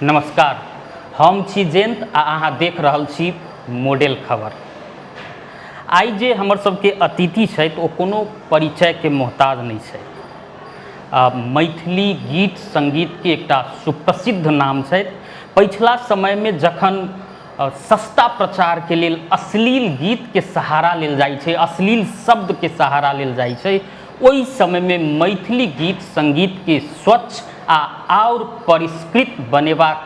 नमस्कार, हम छी जयंत आ अहाँ देख रहल छी मॉडल खबर। आइ जे हमर सबके अतिथि छथि ओ कोनो परिचयके मोहताज नहीं छथि। मैथिली गीत संगीतके एकटा सुप्रसिद्ध नाम छथि। पिछला समयमे जखन सस्ता प्रचारके लेल अश्लील गीतके सहारा लेल जाइ छै, अश्लील शब्दके सहारा लेल जाइ छै, ओहि समयमे मैथिली गीत संगीतके स्वच्छ आओर परिष्कृत बनेबाक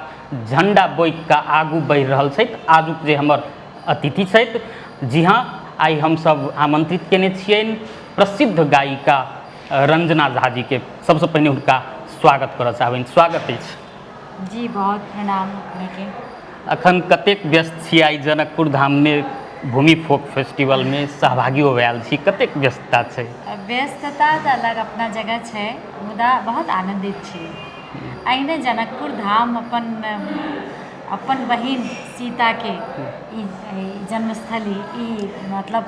झंडा बोइक कऽ आगू बढ़ि रहल छथि। आजुक जे हमर अतिथि छथि, जी हाँ, आइ हमसब आमंत्रित केने छियनि प्रसिद्ध गायिका रंजना झा जी के। सबसँ पहिने हुनका स्वागत करऽ चाहबनि। स्वागत अछि जी, बहुत प्रणाम अपनेके। अखन कतेक व्यस्त छी? आइ जनकपुर धाममे भूमि फोक फेस्टिवलमे सहभागियो भेल छी, कतेक व्यस्तता छै? व्यस्तता तऽ अलग अपना जगह छै, मुदा बहुत आनंदित छी। अहिने जनकपुर धाम अपन बहिन सीताके ई जन्मस्थली, ई मतलब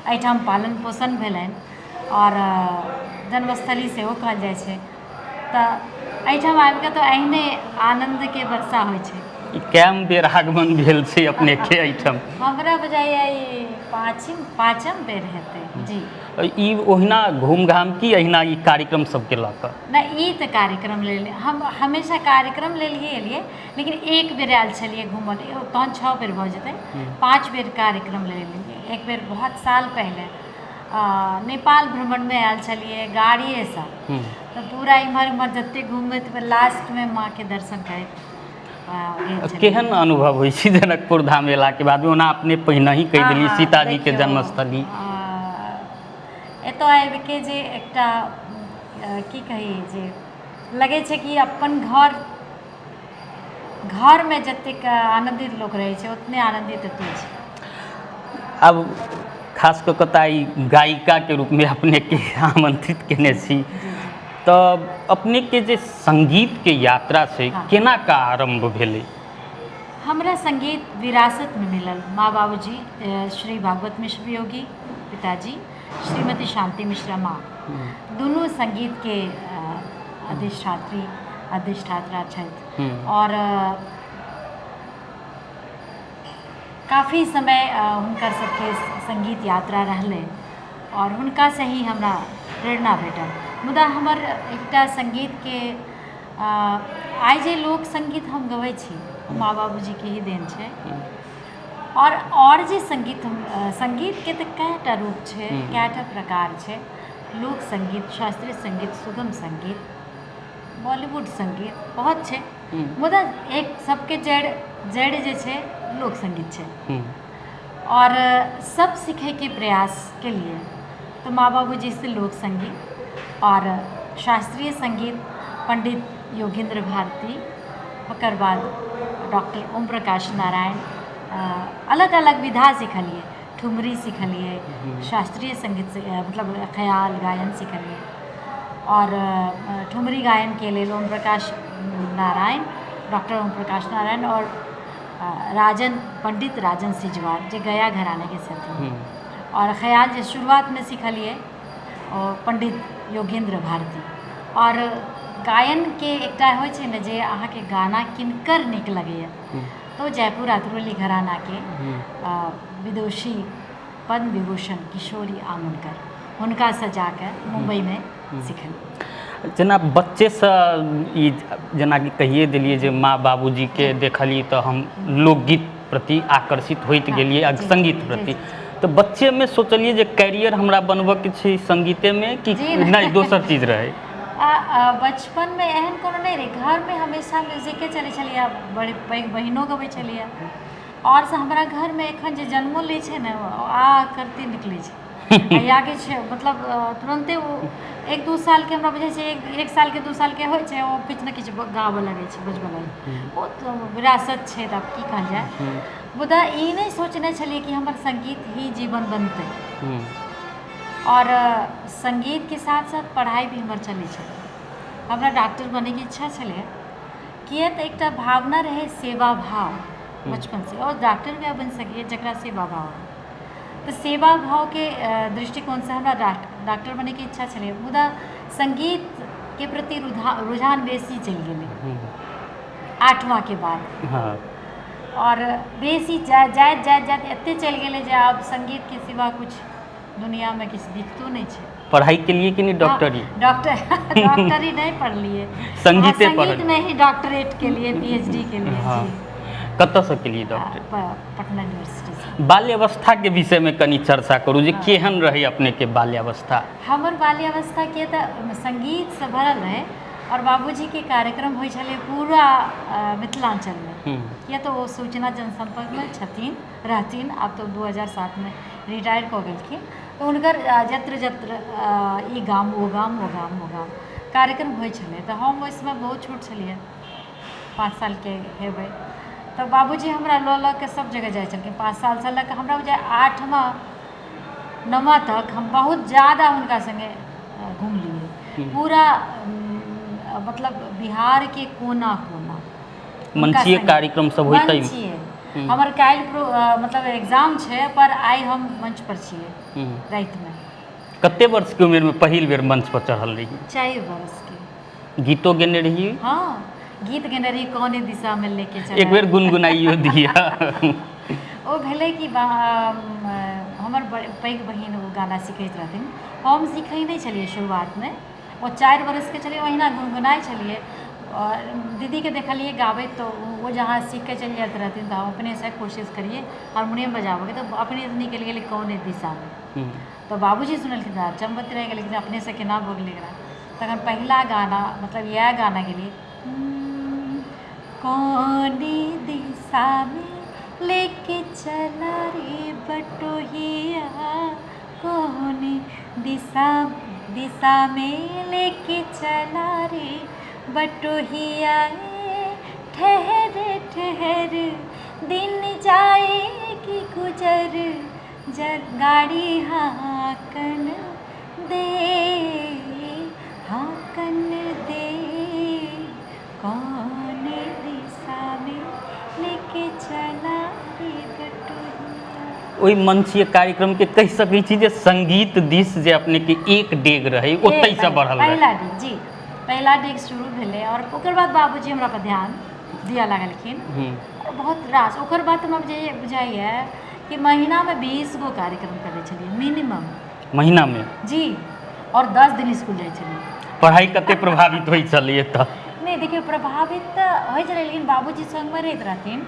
एहिठाम पालन पोषण भेलनि और जन्मस्थली सेहो कहल जाइ छै। तऽ एहिठाम आबिकऽ तऽ अहिने आनन्दके वर्षा होइ छै। कैम बेर आगमन भेल छै अपनेके एहिठाम? हमरा बुझाइए ई पाँचम बेर हेतै जी। ई ओहिना घूम घाम की अहिना ई कार्यक्रम सबके लऽ कऽ? नहि, ई तऽ कार्यक्रम लेल हम हमेशा कार्यक्रम लेल ही एलियै, लेकिन एक बेर आयल छलियै घूमऽ, तहन 6 बेर भऽ जेतै। 5 बेर कार्यक्रम लेल एलियै। एक बेर बहुत साल पहिले नेपाल भ्रमणमे आयल छलियै गाड़िएसँ। तऽ पूरा इम्हर उम्हर जतेक घूमैत लास्टमे माँके दर्शन करैत गेल छलियै। केहन अनुभव होइ छै जनकपुर धाम अयलाके बाद? ओना अपने पहिने ही कहि देलियै सीताजीके देखियौ, जन्मस्थली। एतऽ आबिके जे एकटा की कही, जे लगै छै कि अपन घरमे जतेक आनन्दित लोक रहै छै उतने आनन्दित एतऽ छै। अब खास कऽ कऽ तऽ ई गायिकाके रूपमे अपनेके आमंत्रित केने छी, जी जी। तऽ अपनेके जे संगीतके यात्रा छै केना का आरम्भ भेलै? हमरा संगीत विरासतमे मिलल। माँ बाबूजी श्री भागवत मिश्र योगी पिताजी, श्रीमती शांति मिश्रा माँ, दुनू संगीतके अधिष्ठात्रा छथि। और काफ़ी समय हुनकर सबके संगीत यात्रा रहलै और हुनकासँ ही हमरा प्रेरणा भेटल। मुदा हमर एकटा संगीतके आइ जे लोक संगीत हम गबै छी, माँ बाबूजीके ही देन छै। और जे संगीतके तऽ कएटा रूप छै, कएटा प्रकार छै। लोक संगीत, शास्त्रीय संगीत, सुगम संगीत, बॉलीवुड संगीत, बहुत छै। मुदा एक सबके जड़ जे छै लोक संगीत छै। और सब सीखैके प्रयास केलिए तो माँ बाबूजी से लोक संगीत और शास्त्रीय संगीत पंडित योगेंद्र भारती, ओकर बाद डॉक्टर ओम प्रकाश नारायण, अलग अलग विधा सिखलिए। ठुमरी सिखलिए, शास्त्रीय संगीत मतलब ख्याल गायन सिखलिए। और ठुमरी गायनके लेल ओम प्रकाश नारायण, डॉक्टर ओम प्रकाश नारायण और पंडित राजन सिजवार जे गया घराने के छथिन। और ख्याल जे शुरुआतमे सिखलिए पंडित योगेंद्र भारती। और गायनके एकटा होइ छै ने, जे अहाँके गाना किनकर नीक लगैए, तो जयपुर अतुरली घरानाके विदुषी पद्म विभूषण किशोरी आमोणकर, हुनकासँ जाके मुंबईमे सिखलिए। जेना बच्चेसँ ई जेनाकि कहिए देलिए जे माँ बाबूजीके देखलिए तऽ हम लोकगीत प्रति आकर्षित होइत गेलिए, संगीत प्रति। तऽ बच्चेमे सोचलिए जे कैरियर हमरा बनबऽके छै संगीतेमे कि नहि दोसर चीज रहै? बचपनमे एहन कोनो नहि रहै। घरमे हमेशा म्यूजिके चलै छलिए, बड़े पैघ बहिनो गबै छलिए। और से हमरा घरमे एखन जे जन्मो लै छै ने, करते निकलै छै। आगे छै, मतलब तुरन्ते ओ 1-2 सालके, हमरा बुझै छै 1 सालके 2 सालके होइ छै, ओ किछु ने किछु गाबऽ लगै छै, बजबऽ लगै छै। ओ तऽ विरासत छै, तऽ की कहल जाए। मुदा ई नहि सोचने छलिए कि हमर संगीत ही जीवन बनतै। और संगीतके साथ साथ पढ़ाइ भी हमर चलै छै। हमरा डॉक्टर बनैके इच्छा छलै, किए तऽ एकटा भावना रहै सेवा भाव बचपनसँ। और डॉक्टर भी बनि सकिए जकरा सेवा भाव है। तऽ सेवा भावके दृष्टिकोणसँ हमरा डॉक्टर बनैके इच्छा छलै। मुदा संगीतके प्रति रुझान बेसी चलि गेलै। 8वां के बाद हाँ और बेसी जाइत जाइत जाइत जाइत एते चलि गेलै जे आब संगीत के सिवा कुछ दुनिया में किछु दिखतो नहीं छै। पढ़ाई के लिए कि नहीं डॉक्टरी? डॉक्टरी नहीं पढ़लिए, संगीते संगीत पढ़ल। में ही डॉक्टरेट के लिए, पीएचडी के लिए। हाँ जी कतऽ से के लिए डॉक्टर? पटना यूनिवर्सिटी से। बाल्यावस्था के विषय में कनी चर्चा करू जे केहन रहे अपने के बाल्यावस्था? हमर बाल्यावस्था के तऽ संगीत से भरल रहे और बाबूजी के कार्यक्रम होइ छलै पूरा मिथिलांचल में। किया तो वो सूचना जनसंपर्क में छथिन रहथिन, आब तो 2007 में रिटायर कऽ गेलखिन। तो हुनकर जत्र जत्र ई गाम ओ गाम ओ गाम ओ गाम कार्यक्रम होइ छलै। तऽ हम ओहि समय बहुत छोट छलिए, 5 साल के हेबै। तो बाबूजी हमरा लऽ के सब जगह जाइ छलखिन। 5 साल से लऽ के हमरा बुझाय 8वां 9वां तक हम बहुत ज़्यादा हुनका संगे घुमलिए। पूरा मतलब बिहार के कोना कोना मंचीय कार्यक्रम सब होइतै? मंचीय हमर काल्हि मतलब एग्जाम छै, पर आइ हम मंच पर छियै राति में। कते वर्ष के उम्र में पहिल बेर मंच पर चढ़ल रही? 4 वर्ष के। गीतो गेने रही? हाँ गीत गेने रही, कौने दिशा में लेके चला। एक बेर गुनगुनाइयो दिया। ओ भेलै कि हमर पैघ बहिन ओ गाना सिखैत रहथिन, हम सिखै नहीं छलिए शुरुआत में। वो 4 वर्ष के छलिए, ओहिना गुनगुनाइ छलिए और दीदी के देखलिए गाबैत, तो वो जहाँ सीख के चलि जाइत रहथिन तो हम अपने से कोशिश करिए हारमोनियम बजाबे के। तो अपने निकलि गेलै कौने दिशा में। तो बाबूजी सुनलखिन तऽ चंबत रह गेलै कि अपने से केना भऽ गेलै एकरा। तखन पहिला गाना मतलब यह गाना गेलिए, कौने दिशा में लेके चला रे बटोहिया, कौने दिशा में लेके चला रे बटोहिया, ठहर ठहर दिन जाएगी गुजर, गाड़ी हाकन दे, हाकन दे, कौन दिशा में लेके चला रे बटोहिया। ओहि मंचीय कार्यक्रम के कहि सकै छी जे संगीत दिस जे अपने के एक डेग रहे ओतै से बढ़ल रहे? पहला डेग जी, पहला डेग शुरू भेलै और ओकर बाद बाबूजी हमरा पर ध्यान दिया लागलखिन। और बहुत रास ओकर बाद हमरा बुझाइए कि महीना में 20 गो कार्यक्रम करै छलिए मिनिमम। महीना में? जी। और 10 दिन स्कूल जाइ छलिए। पढ़ाई कते प्रभावित होइ छलिए तऽ? नहीं देखिए प्रभावित तऽ होइ छलै, लेकिन बाबूजी संग में रहैत रहथिन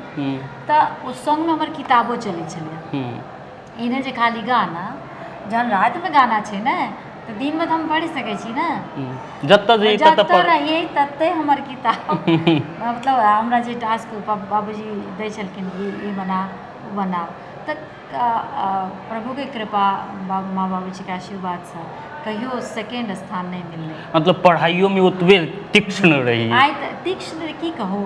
तऽ उस संग में हमर किताबो चलै छलै। ई नहि जे खाली गाना, जहन राति में गाना छै ने तो दिन में तो हम पढ़ि सकै छी ना। जतऽ रहिए तते हमर किताब मतलब हमरा जे टास्क बाबूजी दै छलखिन ई बना ओ बना, तऽ प्रभु के कृपा माँ बाबूजी के आशीर्वाद से कहियो सेकेंड स्थान नहीं मिललै। मतलब पढ़ाइयों में ओतबे तीक्ष्ण रही? आइ तीक्ष्ण की कहू,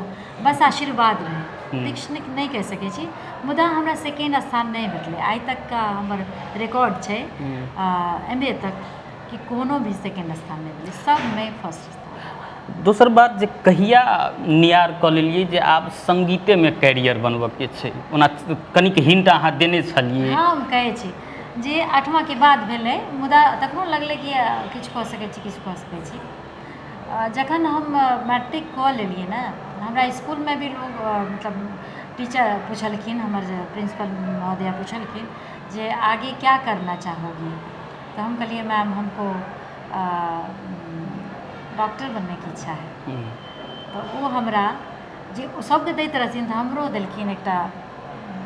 बस आशीर्वाद रहे, तीक्ष्ण नहीं कह सकै छी। मुदा हमरा सेकेंड स्थान नहीं भेटलै। आइ तक का हमर रिकॉर्ड छै MA तक कि कोनो भी सेकेंड स्थान नहीं भेलै, सब में फर्स्ट स्थान। दोसर बात जे कहिया नियार कऽ लेलिए जे आब संगीते में कैरियर बनबऽ के छै? ओना कनिक हिंट अहाँ देने छलिए। हाँ हम कहै छी जे 8वां के बाद भेलै, मुदा तखनो लगलै कि किछु कऽ सकै छी, किछु कऽ सकै छी। जखन हम मैट्रिक कऽ लेलिए ना, हमरा स्कूल में भी लोग मतलब टीचर पूछलखिन, हमर प्रिंसिपल महोदया पूछलखिन जे आगे क्या करना चाहोगी? तो हम कहलिए मैम हमको डॉक्टर बनने की इच्छा है। तो वो हमरा जे शब्द दैत रहथिन तऽ हमरो देलखिन एकटा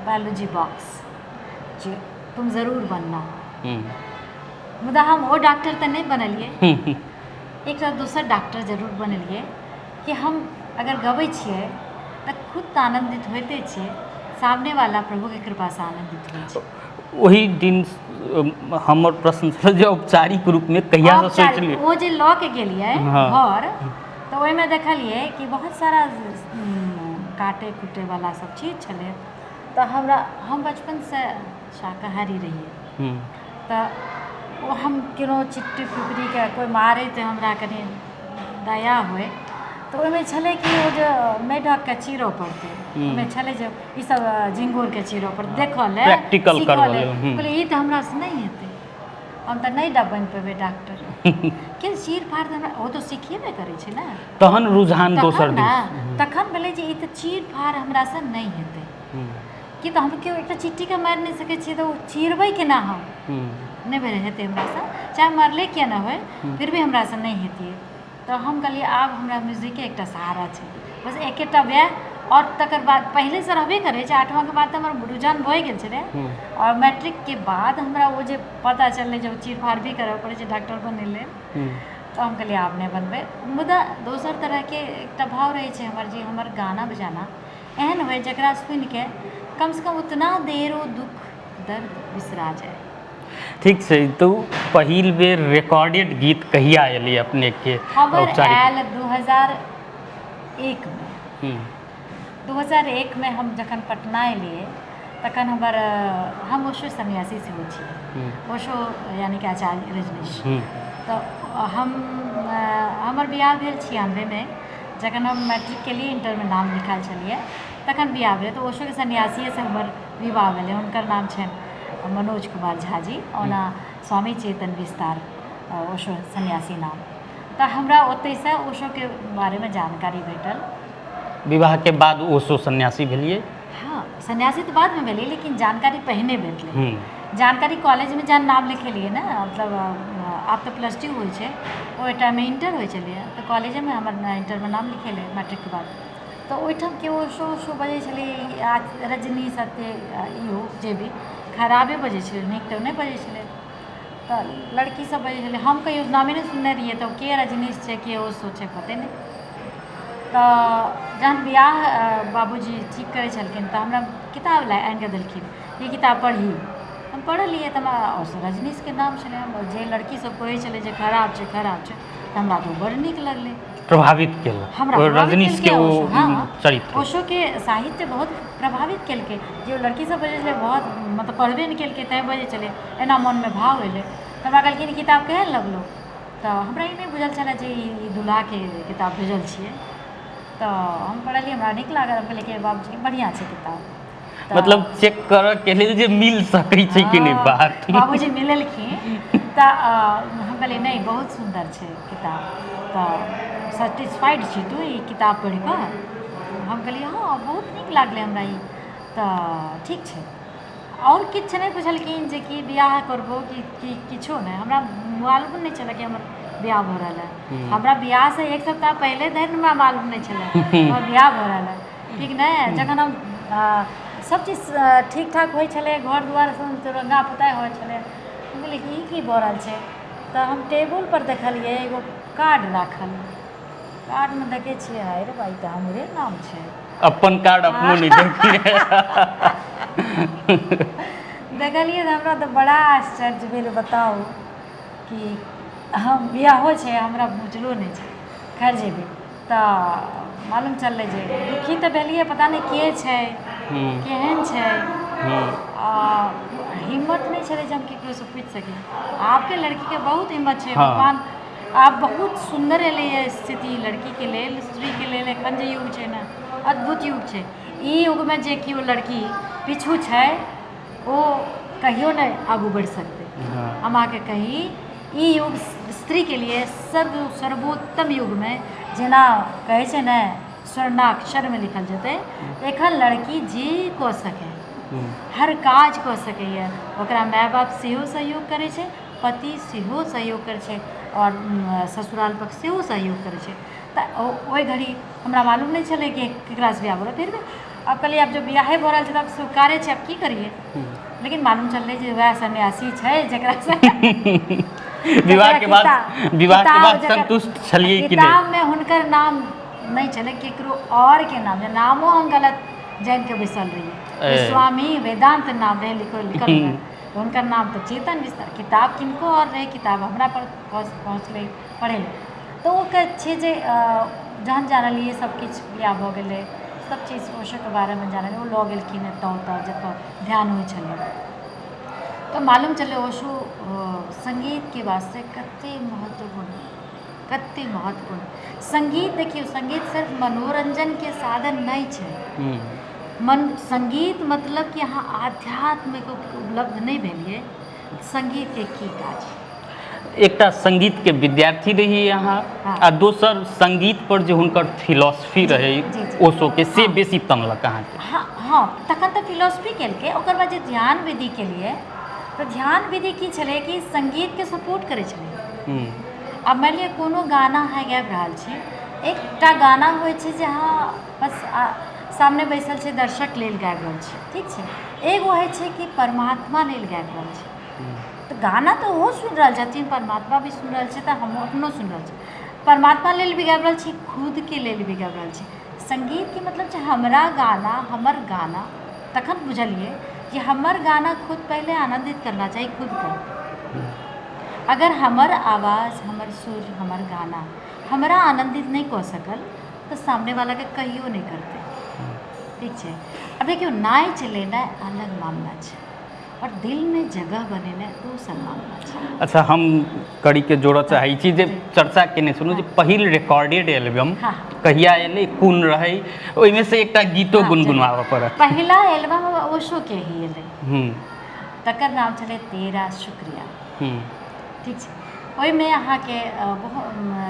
बायोलॉजी बॉक्स जे तुम ज़रूर बनना। मुदा हम वो डॉक्टर तऽ नहीं बनलिए, एक दोसर डॉक्टर जरूर बनलिए कि हम अगर गबै छियै तऽ खुद तऽ आनंदित होइते छियै, सामने वाला प्रभु के कृपा से आनंदित होइ छै। वही दिन हमर प्रश्न छल जे औपचारिक रूप में कहिया से सोचलिए? वो जे लऽ के गेलिए घर तो ओहि में देखलिए कि बहुत सारा काटे कुटे वाला सब चीज छलै। तो हम बचपन से शाकाहारी रहिए, तो वो हम केनो चिट्टी पिपरी के कोई मारे तो हमरा कनी दया होए, तो ओहिमे छलै कि वो जो मेढक के चीरो पड़तै, ओहिमे छलै जे ई सब झिंगुर के चीरो पर देखऽ ले प्रैक्टिकल करऽ ले। बोले ई तऽ हमरा से नहीं हेतै, हम तऽ नहि डब बनि पेबै डॉक्टर। कि चीर फाड़ हमरा ओ तऽ सिखेबे करै छै ने, तहन रुझान दोसर तखन ने दिस। तखन भेलै जे ई तऽ चीर फाड़ हमरासँ नहि हेतै, कि तऽ हम केओ एकटा चीटीके मारि नहि सकै छियै, तऽ ओ चीरबै केना हम, नहि भेलै हेतै हमरासँ, चाहे मरले किया नहि होइ, फिर भी हमरासँ नहि हेतियै। तऽ हम कहलिए आब हमरा म्यूजिके एकटा सहारा छै, बस एकेटा वएह। और तकर बाद पहिलेसँ रहबे करै छै, 8वां के बाद तऽ हमर रुझान भए गेल छलै। और मैट्रिकके बाद हमरा ओ जे पता चललै जे चीर फाड़ भी करऽ पड़ै छै डॉक्टर बनै लेल, तऽ हम कहलिए आब नहि बनबै। मुदा दोसर तरहके एकटा भाव रहै छै हमर, जे हमर गाना बजाना एहन होइ जकरा सुनिके कमसँ कम उतना देर ओ दुख दर्द बिसरा जाए। ठीक छै, तो पहिल बेर रिकॉर्डेड गीत कहिया एलै अपनेके हमर औपचारिक? आयल 2001 में। 2001 में हम जखन पटना एलियै तखन हम ओशो सन्यासी सेहो छी, ओशो यानी कि आचार्य रजनीश। तऽ हमर बिआह भेल 96 में, जखन हम मैट्रिक केलिए इंटरमे नाम लिखायल छलियै तखन बिआह भेलै। तऽ ओशोके सन्यासिएसँ हमर विवाह भेलै। हुनकर नाम छनि मनोज कुमार झा जी, ओना स्वामी चेतन विस्तार ओशो सन्यासी नाम। तऽ हमरा ओतहिसँ ओशोके बारेमे जानकारी भेटल। विवाहके बाद ओशो सन्यासी भेलियै? हाँ, सन्यासी तऽ बादमे भेलियै, लेकिन जानकारी पहिने भेटलै। जानकारी कॉलेजमे जहन नाम लिखेलियै ने, मतलब आब तऽ +2 होइ छै, ओहि टाइममे इंटर होइ छलै, तऽ कॉलेजेमे हमर इंटरमे नाम लिखेलै मैट्रिकके बाद। तऽ ओहिठाम केओ ओशो बजै छलै, रजनी सत्य इहो जे भी खराबे बजै छलै, नीक तऽ नहि बजै छलै। तऽ लड़कीसब बजै छलै, हम कहियो नामे नहि सुनने रहियै, तऽ के रजनीश छै के ओशो छै पते नहि। तऽ जहन बिआह बाबूजी ठीक करै छलखिन तऽ हमरा किताब आनिकऽ देलखिन, ई किताब पढ़ी। हम पढ़लियै तऽ हमरा रजनीशके नाम छलै, जे लड़कीसब कहै छलै जे खराब छै खराब छै, तऽ हमरा तऽ बड़ नीक लगलै, प्रभावित केलक हमरा ओ प्रभावित रजनीशके केलकै ओ ओशो। हाँ, चरित्र ओशोके साहित्य बहुत प्रभावित केलकै। जे लड़कीसब बजै छलै बहुत, मतलब पढ़बे नहि केलकै तैँ बजै छलै, एना मोनमे भाव एलै। तऽ हमरा कहलखिन ई किताब केहन लगलौ? तऽ हमरा ई नहि बुझल छलै जे ई दुल्हाके किताब भेजल छियै। तऽ हम पढ़लियै, हमरा नीक लागल, हम कहलियै कि बाबूजी बढ़िआँ छै किताब। मतलब चेक करऽके लेल जे मिल सकै छै कि नहि बात। बाबूजी मिलेलखिन तऽ हम कहलियै नहि बहुत सुन्दर छै किताब। तऽ सेटिस्फाइड छी तू ई किताब पढ़ि कऽ? हम कहलियै हाँ बहुत नीक लागलै हमरा ई। तऽ ठीक छै। आओर किछु नहि पुछलखिन जे कि बिआह करबौ कि किछो नहि, हमरा मालूम नहि छलै कि हमर बिआह भऽ रहल है। हमरा बिआहसँ 1 सप्ताह पहिले धरि हमरा मालूम नहि छलै हमर बिआह भऽ रहल है, ठीक नहि। जखन हम सबचीज ठीक ठाक होइ छलै, घर दुआरि रङ्गा पुताइ होइ छलै, हम कहलियै कि ई की भऽ रहल छै? तऽ हम टेबुलपर देखलियै एगो कार्ड राखल, कार्डमे देखै छियै हाय रे बा ई तऽ हमरे नाम छै। अपन कार्ड अपनो नहि देखियै। देखलियै तऽ हमरा तऽ बड़ा आश्चर्य भेल, बताउ कि हम बिआहो छै हमरा बुझलो नहि छै। खैर जे भी, तऽ मालूम चललै जे दुखी तऽ भेलियै, पता नहि के छै केहन छै। हिम्मत नहि छलै जे हम ककरोसँ पूछि सकी। आबके लड़कीके बहुत हिम्मत छै, भगवान आब बहुत सुन्दर एलैए स्थिति लड़कीके लेल, स्त्रीके लेल। एखन जे युग छै ने, अद्भुत युग छै। ई युगमे जे केओ लड़की पिछु छै ओ कहियो नहि आगू बढ़ि सकतै। हम अहाँके कही ई युग स्त्रीके लिए सर्वोत्तम युगमे, जेना कहै छै ने स्वर्णाक्षरमे लिखल जेतै, एखन लड़की जे कऽ सकै, हर काज कऽ सकैए। ओकरा माय बाप सेहो सहयोग करै छै, पति सेहो सहयोग करै छै, और ससुराल पक्ष सेहो सहयोग करै छै। तऽ ओहि घड़ी हमरा मालूम नहि छलै कि ककरासँ बिआह भऽ रहल। फिर भी आब कहलियै आब जब बिआहे भऽ रहल छै तऽ आब स्वीकारे छै, आब की करियै। लेकिन मालूम चललै जे वएह सन्यासी छै जकरासँ विवाहके बाद संतुष्ट छलियै कि नहि? किताबमे हुनकर नाम नहि छलै, ककरो औरके नाम, नामो हम गलत जानिके बैसल रहियै। स्वामी वेदांत नाम रहै लिखल हुनकर, हुनकर नाम तऽ चेतन विस्तार। किताब किनको आओर रहै, किताब हमरा पहुँचलै पढ़ै लए। तऽ ओ कहै छै जे जहन जानलियै सबकिछु बिआह भऽ गेलै, सबचीज ओशोके बारेमे जानलियै, ओ लऽ गेलखिन एतऽ जतऽ ध्यान होइ छलै, तऽ मालूम चललै ओशो सङ्गीतके वास्ते कतेक महत्वपूर्ण, कतेक महत्वपूर्ण। सङ्गीत देखियौ, सङ्गीत सिर्फ मनोरञ्जनके साधन नहि छै। सङ्गीत मतलब कि अहाँ आध्यात्मिक उपलब्ध नहि भेलियै, संगीत के की काज? एकटा संगीत के विद्यार्थी रही अहाँ, हाँ। आ दोसर संगीत पर जो हुनकर फिलॉसफी रहे जी, जी। ओशो के से हाँ। बेसी तमलक अहाँके। हाँ हाँ, तखन तऽ फिलोसफी केलकै, ओकर बाद जे ध्यान विधि केलिए तऽ ध्यान विधि की छलै कि संगीत के सपोर्ट करै छलै। अब मानि लिअ कोनो गाना अहाँ गाबि रहल छी, एकटा गाना होइ छै जे अहाँ बस सामने बैसल छै दर्शक लेल गाबि रहल छी, ठीक छै। एगो होइ छै कि परमात्मा लेल गाबि रहल छी, तऽ गाना तऽ ओहो सुनि रहल छथिन, परमात्मा भी सुनि रहल छै, तऽ हम अपनो सुनि रहल छी। परमात्मा लेल भी गाबि रहल छी, खुदके लेल भी गाबि रहल छी। संगीतके मतलब छै हमरा गाना, हमर गाना, तखन बुझलिए कि हमर गाना खुद पहले आनंदित करना चाही खुदके। अगर हमर आवाज़, हमर सुर, हमर गाना हमरा आनंदित नहीं कऽ सकल तऽ सामने वाला के कहियो नहीं करते, ठीक छै। अब देखियो नाच लेनाइ अलग मामला छै और दिल में जगह बनेनाइ दोसर मामला छै। अच्छा, हम कड़ी के जोड़ऽ चाहै छी जे जी। चर्चा केने सुनू जे पहिल रिकॉर्डेड एल्बम हाँ। कहिया एलै, कोन रहै, ओहिमे से एकटा गीतो हाँ, गुनगुनाबऽ पड़त। पहिला एल्बम ओशो के ही एलै, हूँ तकर नाम छलै तेरा शुक्रिया, हूँ ठीक छै। ओहिमे अहाँके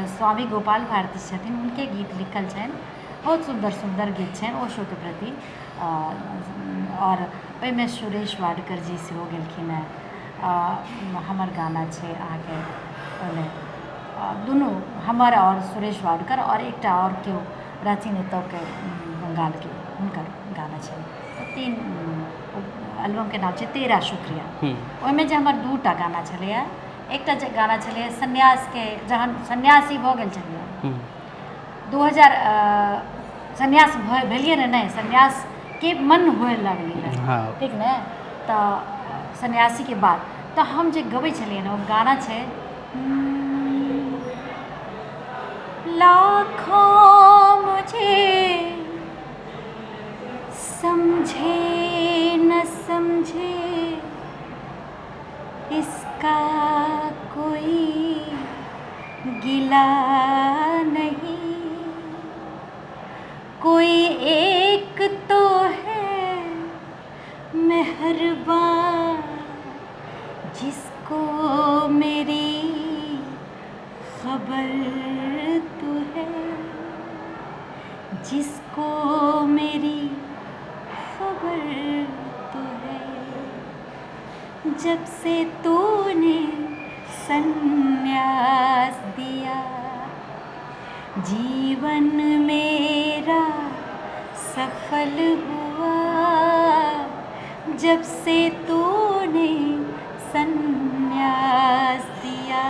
स्वामी गोपाल भारती छथिन, हुनके गीत लिखल छनि, बहुत सुंदर सुंदर गीत छनि ओशो के प्रति। और ओहिमे सुरेश वाडकर जी सेहो गेलखिन हेँ। हमर गाना छै अहाँके ओहिमे दुनू हमर और सुरेश वाडकर और एकटा और केओ रहथिन एतऽके बंगालके, हुनकर गाना छै। तीन एल्बम के नाम छै तेरा शुक्रिया। ओहिमे जे हमर दूटा गाना छलैए, एकटा जे गाना छलैए सन्यासके, जहन सन्यासी भऽ गेल छलियै 2000 सन्यास भेलियै ने, नहि सन्यासके मन हुए लगलै ने, हाँ। ठीक ने, तऽ सन्यासीके बाद तऽ हम जे गबै छलियै ने, ओ गाना छै लाखों मुझे समझे न समझे इसका कोई गिला नहीं, कोई एक तो है मेहरबान जिसको मेरी खबर तो है, जिसको मेरी खबर तो है। जब से तूने संन्यास दिया, जीवन मेरा सफल हुआ। जब से तूने संन्यास दिया,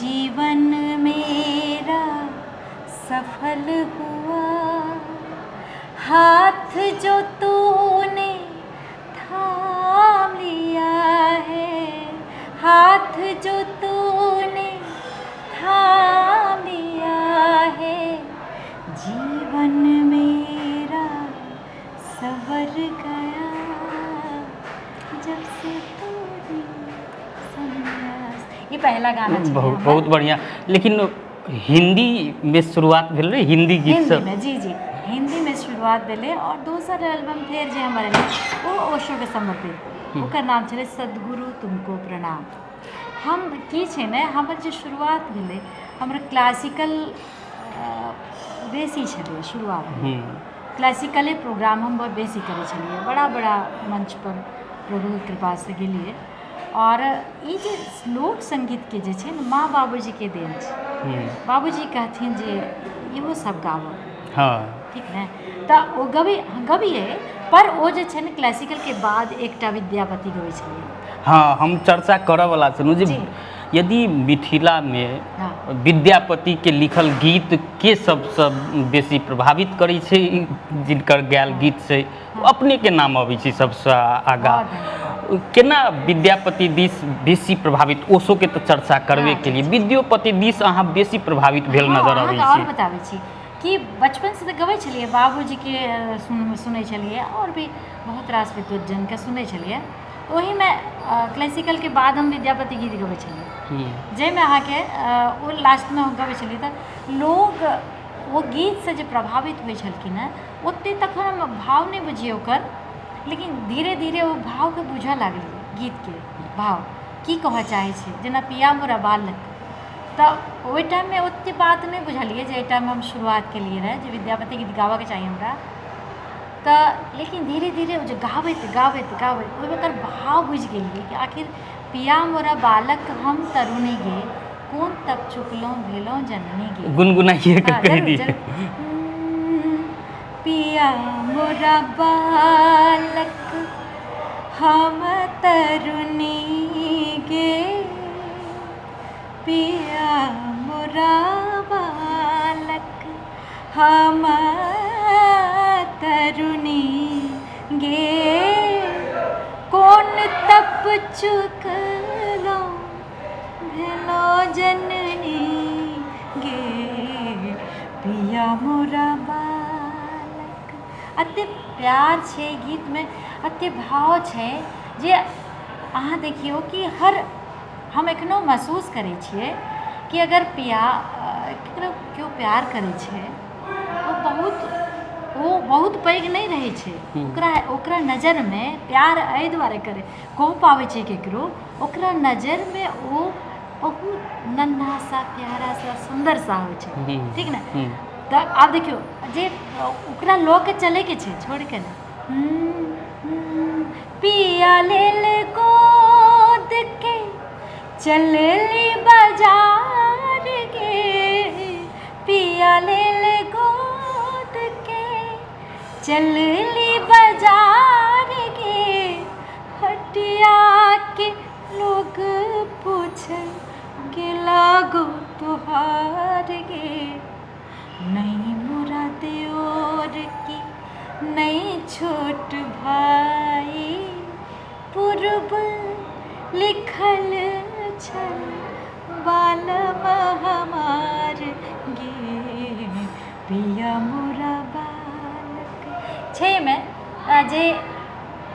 जीवन मेरा सफल हुआ। हाथ जो तूने थाम लिया है, हाथ जो तूने थाम लिया है, जीवन मेरा सवर गया। जब से तूने संन्यास, ये पहला गाना छलै बहुत हमर। बहुत बढ़िया। लेकिन हिंदी में शुरुआत भेल रहे, हिंदी गीत हिंदी सब। में, जी जी, हिंदी में शुरुआत भेलै और दोसर एल्बम फेर जे हमर एलै ओ ओशो के समर्पित, ओकर नाम छलै सद्गुरु तुमको प्रणाम। हम की छै ने, हमर जे शुरुआत भेलै, हमर क्लासिकल बेसी छलै शुरुआतमे। क्लासिकले प्रोग्राम हम बहुत बेसी करै छलियै, बड़ा बड़ा मंच पर प्रभुके कृपासँ गेलियै। और ई जे लोक संगीतके जे छै ने, माँ बाबूजीके देन छै। बाबूजी कहथिन जे इहो सब गाबऽ, हाँ। ठीक ने, तऽ ओ गबियै, पर ओ जे छै ने क्लासिकलके बाद एकटा विद्यापति गबै छलियै। हाँ, हम चर्चा करऽ वाला छलहुँ जे जी। यदि मिथिला में हाँ। विद्यापति के लिखल गीत के सबसँ बेसी प्रभावित करै छै, जिनकर गायल गीत छै अपने के नाम अबै छै सबसँ आगाँ। बहुत धन्यवाद। केना विद्यापति दिस बेसी प्रभावित, ओशो के तऽ चर्चा करबे हाँ, केलिए, जी, जी। विद्यापति दिस अहाँ बेसी प्रभावित भेल नजर अबै हाँ, और छी। बताबै छी कि बचपनसँ तऽ गबै छलियै, बाबूजीके सुनै छलियै और भी बहुत रास विद्वजनके सुनै छलियै। ओहीमे क्लासिकलके बाद हम विद्यापति गीत गबै छलियै, जाहिमे अहाँके ओ लास्टमे हम गबै छलियै तऽ लोग ओ गीतसँ जे प्रभावित होइ छलखिन हेँ, ओतेक तखन हम भाव नहि बुझियै ओकर, लेकिन धीरे धीरे ओ भावके बुझऽ लागलियै। गीतके भाव की कहऽ चाहै छै, जेना पिया मोरा बालक, तऽ ओहि टाइममे ओतेक बात नहि बुझलिए जे एहि टाइममे हम शुरुआत केलिए रहए जे विद्यापति गीत गाबऽके चाही हमरा, तऽ लेकिन धीरे धीरे ओ जे गाबैत गाबैत गाबैत ओहिमे ओकर भाव बुझि गेलिए कि आखिर पिया मोरा बालक हम तरुणी गे, कोन तब चुकलहुँ भेलहुँ जननी गे। गुनगुनाइए के हाँ, कह जरूर दिए। जरूर। पिया मोरा बालक हम तरुणी गे, पिया मोरा बालक हम तरुणी गे, कोन तप चुकलहुँ भेलहुँ जननी गे, पिया मोरा बालक। एते प्यार छै गीतमे, एते भाव छै जे अहाँ देखियौ कि हम एखनो महसूस करै छियै कि अगर ककरो केओ प्यार करै छै ओ बहुत पैघ नहीं रहै छै, ओकरा नजरमे प्यार एहि दुआरे कह पाबै छै केकरो, ओकरा नजरमे ओ बहुत नन्हा सा प्यारा सा सुन्दर सा होइ छै, ठीक ने। तऽ आब देखियौ जे ओकरा लऽ के चलैके छै, छोड़ के ने। पिया लेल गोद के चलली बाजार गे, पिया लेल गोद के चलली बाजार गे, हटिया के लोग पूछे के लागो तुहार गे, नहीं मोरा देवर की नहीं छोट भाई, पूर्व लिखल छल बालम हमार गे, पिया मोरा बालक। छैमे जे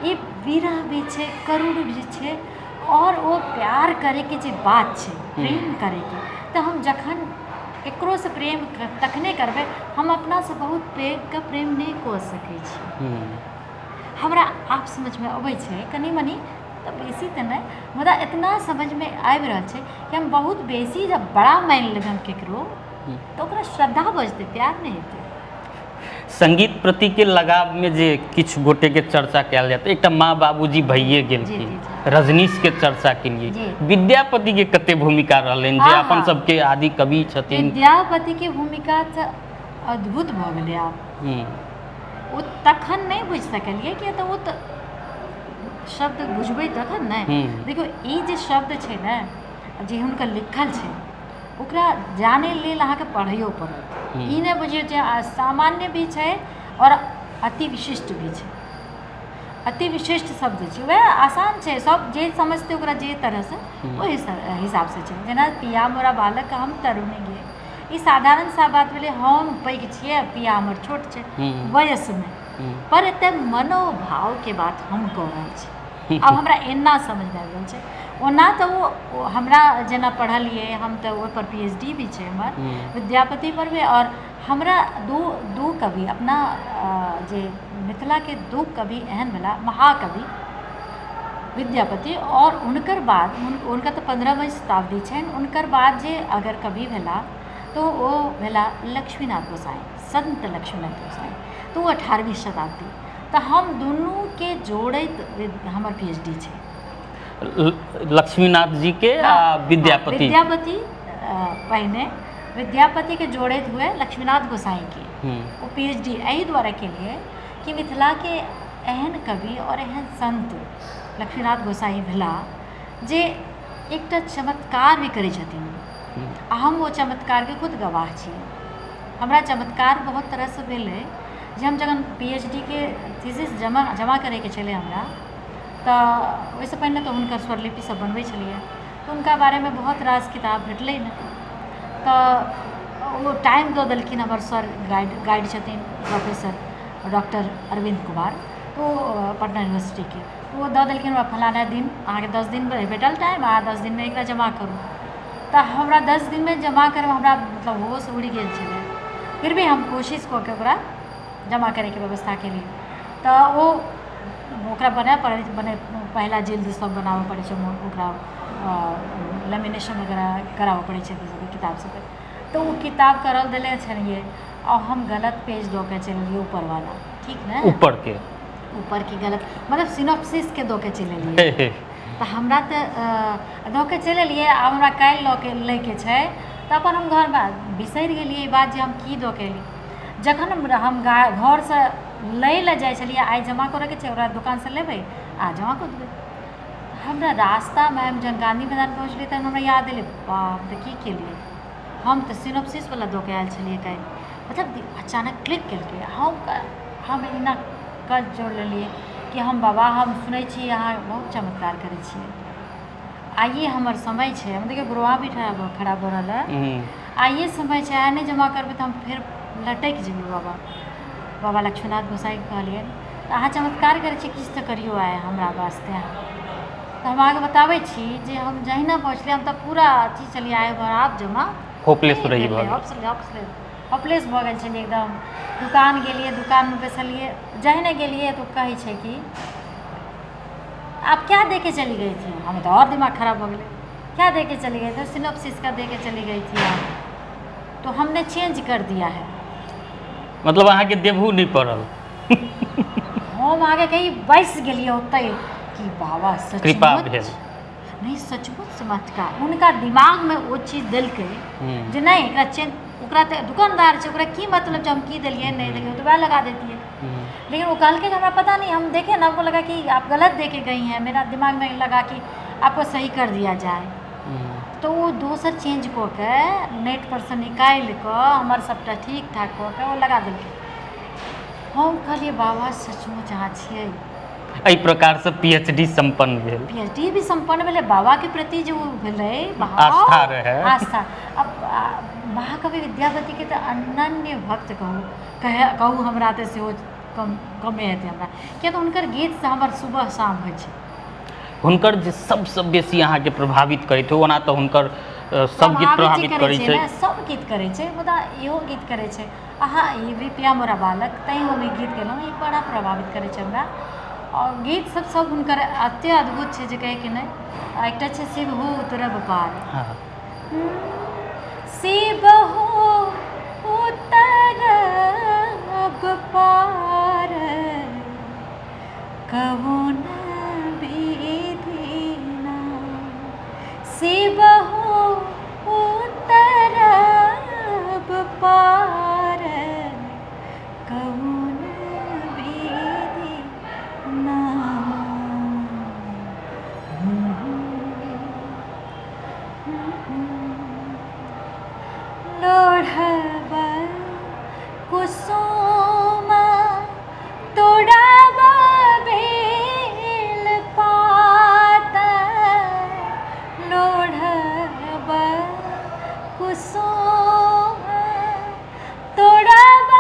ई विरह भी छै, करुण भी छै, और वो प्यार करैके जे बात छै, प्रेम करैके, तऽ हम जखन ककरोसँ प्रेम तखने करबै हम अपनासँ बहुत पैघके प्रेम नहि कऽ सकै छी। हमरा आप समझमे अबै छै कनि मनि, तऽ बेसी तऽ नहि, मुदा इतना समझमे आबि रहल छै कि हम बहुत बेसी जब बड़ा मानि लेबै हम ककरो, तऽ ओकरा श्रद्धा बजतै, प्यार नहि हेतै। संगीत प्रति के लगाव में जे किछु गोटे के चर्चा कयल जाता, एक माँ बाबूजी भइए गेलखिन, रजनीश के चर्चा केलिए, विद्यापति के कते भूमिका रहलनि जे अपन सबके आदि कवि छथिन। विद्यापति के भूमिका तऽ अद्भुत भऽ गेलै। आब ओ तखन नहि बुझि सकलिए कि तऽ ओ तऽ शब्द बुझबै तखन ने। देखियौ ई जे शब्द छै ने, जे हुनकर लिखल छै, ओकरा जानै लेल अहाँके पढ़ैयो पड़त। ई नहि बुझियौ जे सामान्य भी छै और अति विशिष्ट भी छै। अति विशिष्ट शब्द छै, वह आसान छै, सब जे समझतै ओकरा जे तरहसँ ओहि हिसाबसँ छै। जेना पिया मोरा बालक हम तरुणी गे, ई साधारण सा बात भेलै, हम पैघ छियै, पिया हमर छोट छै वयसमे, पर एते मनोभावके बात हम कऽ रहल छी। आब हमरा एना समझमे आबि रहल छै। ओना तऽ ओ हमरा जेना पढ़लिए हम, तऽ ओहिपर PhD भी छै हमर विद्यापति पर भी, और हमरा दू कवि अपना जे मिथिलाके दू कवि एहन भेला, महाकवि विद्यापति, और हुनकर बाद हुनकर तऽ 15वीं शताब्दी छनि, हुनकर बाद जे अगर कवि भेला तो ओ भेला लक्ष्मीनाथ गोसाई, संत लक्ष्मीनाथ गोसाई, तो ओ 18वीं शताब्दी। तऽ हम दुनूके जोड़ैत हमर PhD छै। लक्ष्मीनाथ जी के विद्यापति पहिने विद्यापति के जोड़ैत हुए लक्ष्मीनाथ गोसाई के वो PhD एहि दुआरे केलिए कि मिथिला के एहन कवि और एहन संत लक्ष्मीनाथ गोसाई भेला जे एकटा चमत्कार भी करै छथिन, आ हम वो चमत्कार के खुद गवाह छियै। हमरा चमत्कार बहुत तरहसँ भेलै जे हम जखन PhD के थीसिस जमा करैके छलै हमरा, तऽ ओहिसँ पहिने तऽ हुनकर स्वरलिपि सब बनबै छलिए, तऽ हुनका बारेमे बहुत रास किताब भेटलै ने, तऽ वो टाइम दऽ देलखिन हमर सर गाइड छथिन प्रोफेसर डॉक्टर अरविंद कुमार, तो पटना यूनिवर्सिटीके, तो वो दऽ देलखिन हमरा फलाना दिन अहाँके 10 दिन भेटल टाइम, अहाँ 10 दिनमे एकरा जमा करू। तऽ हमरा 10 दिनमे जमा करब हमरा मतलब होश उड़ि गेल छलै, फिर भी हम कोशिश कऽ के ओकरा जमा करैके व्यवस्था केलिए। तऽ ओ ओकरा बनाए पड़ै बने पहला जल्दी सब बनाबऽ पड़ै छै ओकरा लेमिनेशन वगैरह कराबऽ पड़ै छै किताब सबके। तो वो किताब करल देले छलिए और हम गलत पेज दऽ के चलिए ऊपर वाला, ठीक ना, ऊपर के गलत मतलब सिनॉप्सिस के दऽ के चलि एलिए। तो हमरा तो दऽ के चलि एलिए, आब हमरा काल्हि लऽ के लैके छै तो अपन हम घर में बिसरि गेलिए ई बात जे हम की दऽ के एली। जखन हम घर से लै लए जाइ छलिए, आइ जमा करैके छै ओकरा दोकान से लेबै आ जमा कर देबै। हमरा रास्ता में हम जब गांधी मैदान पहुँचलिए तहन हमरा याद एलै बाप रे की केलिए, हम तो सिनॉप्सिस वाला दऽ के आयल छलिए काल्हि। मतलब अचानक क्लिक केलकै, हम एना कल जोड़ लेलिए कि हम बाबा हम सुनै छी अहाँ बहुत चमत्कार करै छियै, आइए हमर समय छै, हम देखिए गुरुआ भी खड़ा भऽ रहल है, आइए समय छै, आइ नहीं जमा करबै तो हम फिर लटकि जेबै। बाबा लक्ष्मीनाथ गोसाई कहलिए तो अहाँ चमत्कार करै छी, किछु तऽ करियो आइ हमरा वास्ते। तो हम अहाँके बताबै छी जे हम जहिना पहुँचलिए हम तऽ पूरा अथी छलिए, आइ आब जमा होपलेस रही होपलेस भऽ गेल छलिए एकदम। दुकान गेलिए, दुकान में बैसलिए, जहने गेलिए तो कहै छै कि आप क्या दे के चली गई थी, हमें तो और दिमाग खराब हो गया, क्या दे के चली गई थी, सिनॉप्सिस का दे के चली गई थी आप, तो हमने चेंज कर दिया है। मतलब अहाँ के देबू नहीं पड़ल हम आगे कहीं बैस गेलिए ओतै कि बाबा सचमुच नहीं सचमुच चमत्कार, उनका दिमाग में वो चीज़ देलकै जे नहीं एकरा चेंज, ओकरा तो दुकानदार छै, ओकरा की मतलब जब हम की देलिए नहीं देलिए तो वह लगा देती है। लेकिन वो कहल के हमारा पता नहीं, हम देखे ना, हमको लगा कि आप गलत दे के गई हैं, मेरा दिमाग में लगा कि आपको सही कर दिया जाए। तो वो दोसर चेंज कऽ के नेट पर से निकालि कऽ हमर सबटा ठीक ठाक कऽ के वो लगा देलकै। हम कहलिए बाबा सचमुच अहाँ छियै। एहि प्रकार से पीएचडी संपन्न भेल, पीएचडी भी संपन्न भेलै, बाबा के प्रति जो भेलै आस्था रहे, आस्था। अब महाकवि विद्यापति के तो अनन्य भक्त कहू हमरा तऽ सेहो कमे हेतै हमरा, किया तऽ हुनकर गीत से हमर सुबह शाम होइ छै। हुनकर जे सबसँ बेसी अहाँके प्रभावित करैत हो, ओना तऽ हुनकर सब गीत प्रभावित करै छै, सब गीत करै छै, मुदा इहो गीत करै छै अहाँ ई भी प्रिया मोरा बालक तैं हम ई गीत गेलहुँ, ई बड़ा प्रभावित करै छै हमरा। और गीत सब हुनकर एते अद्भुत छै जे कहै कि नहीं। एकटा छै शिव हो उतरब पार, शिव हो उतरब पार, कौन विधि ना, शिव हो उतरब पार, कौन विधि ना। लोढ़ब कुसुम तोड़ब बेल पात, लोढ़ब कुसुम तोड़ब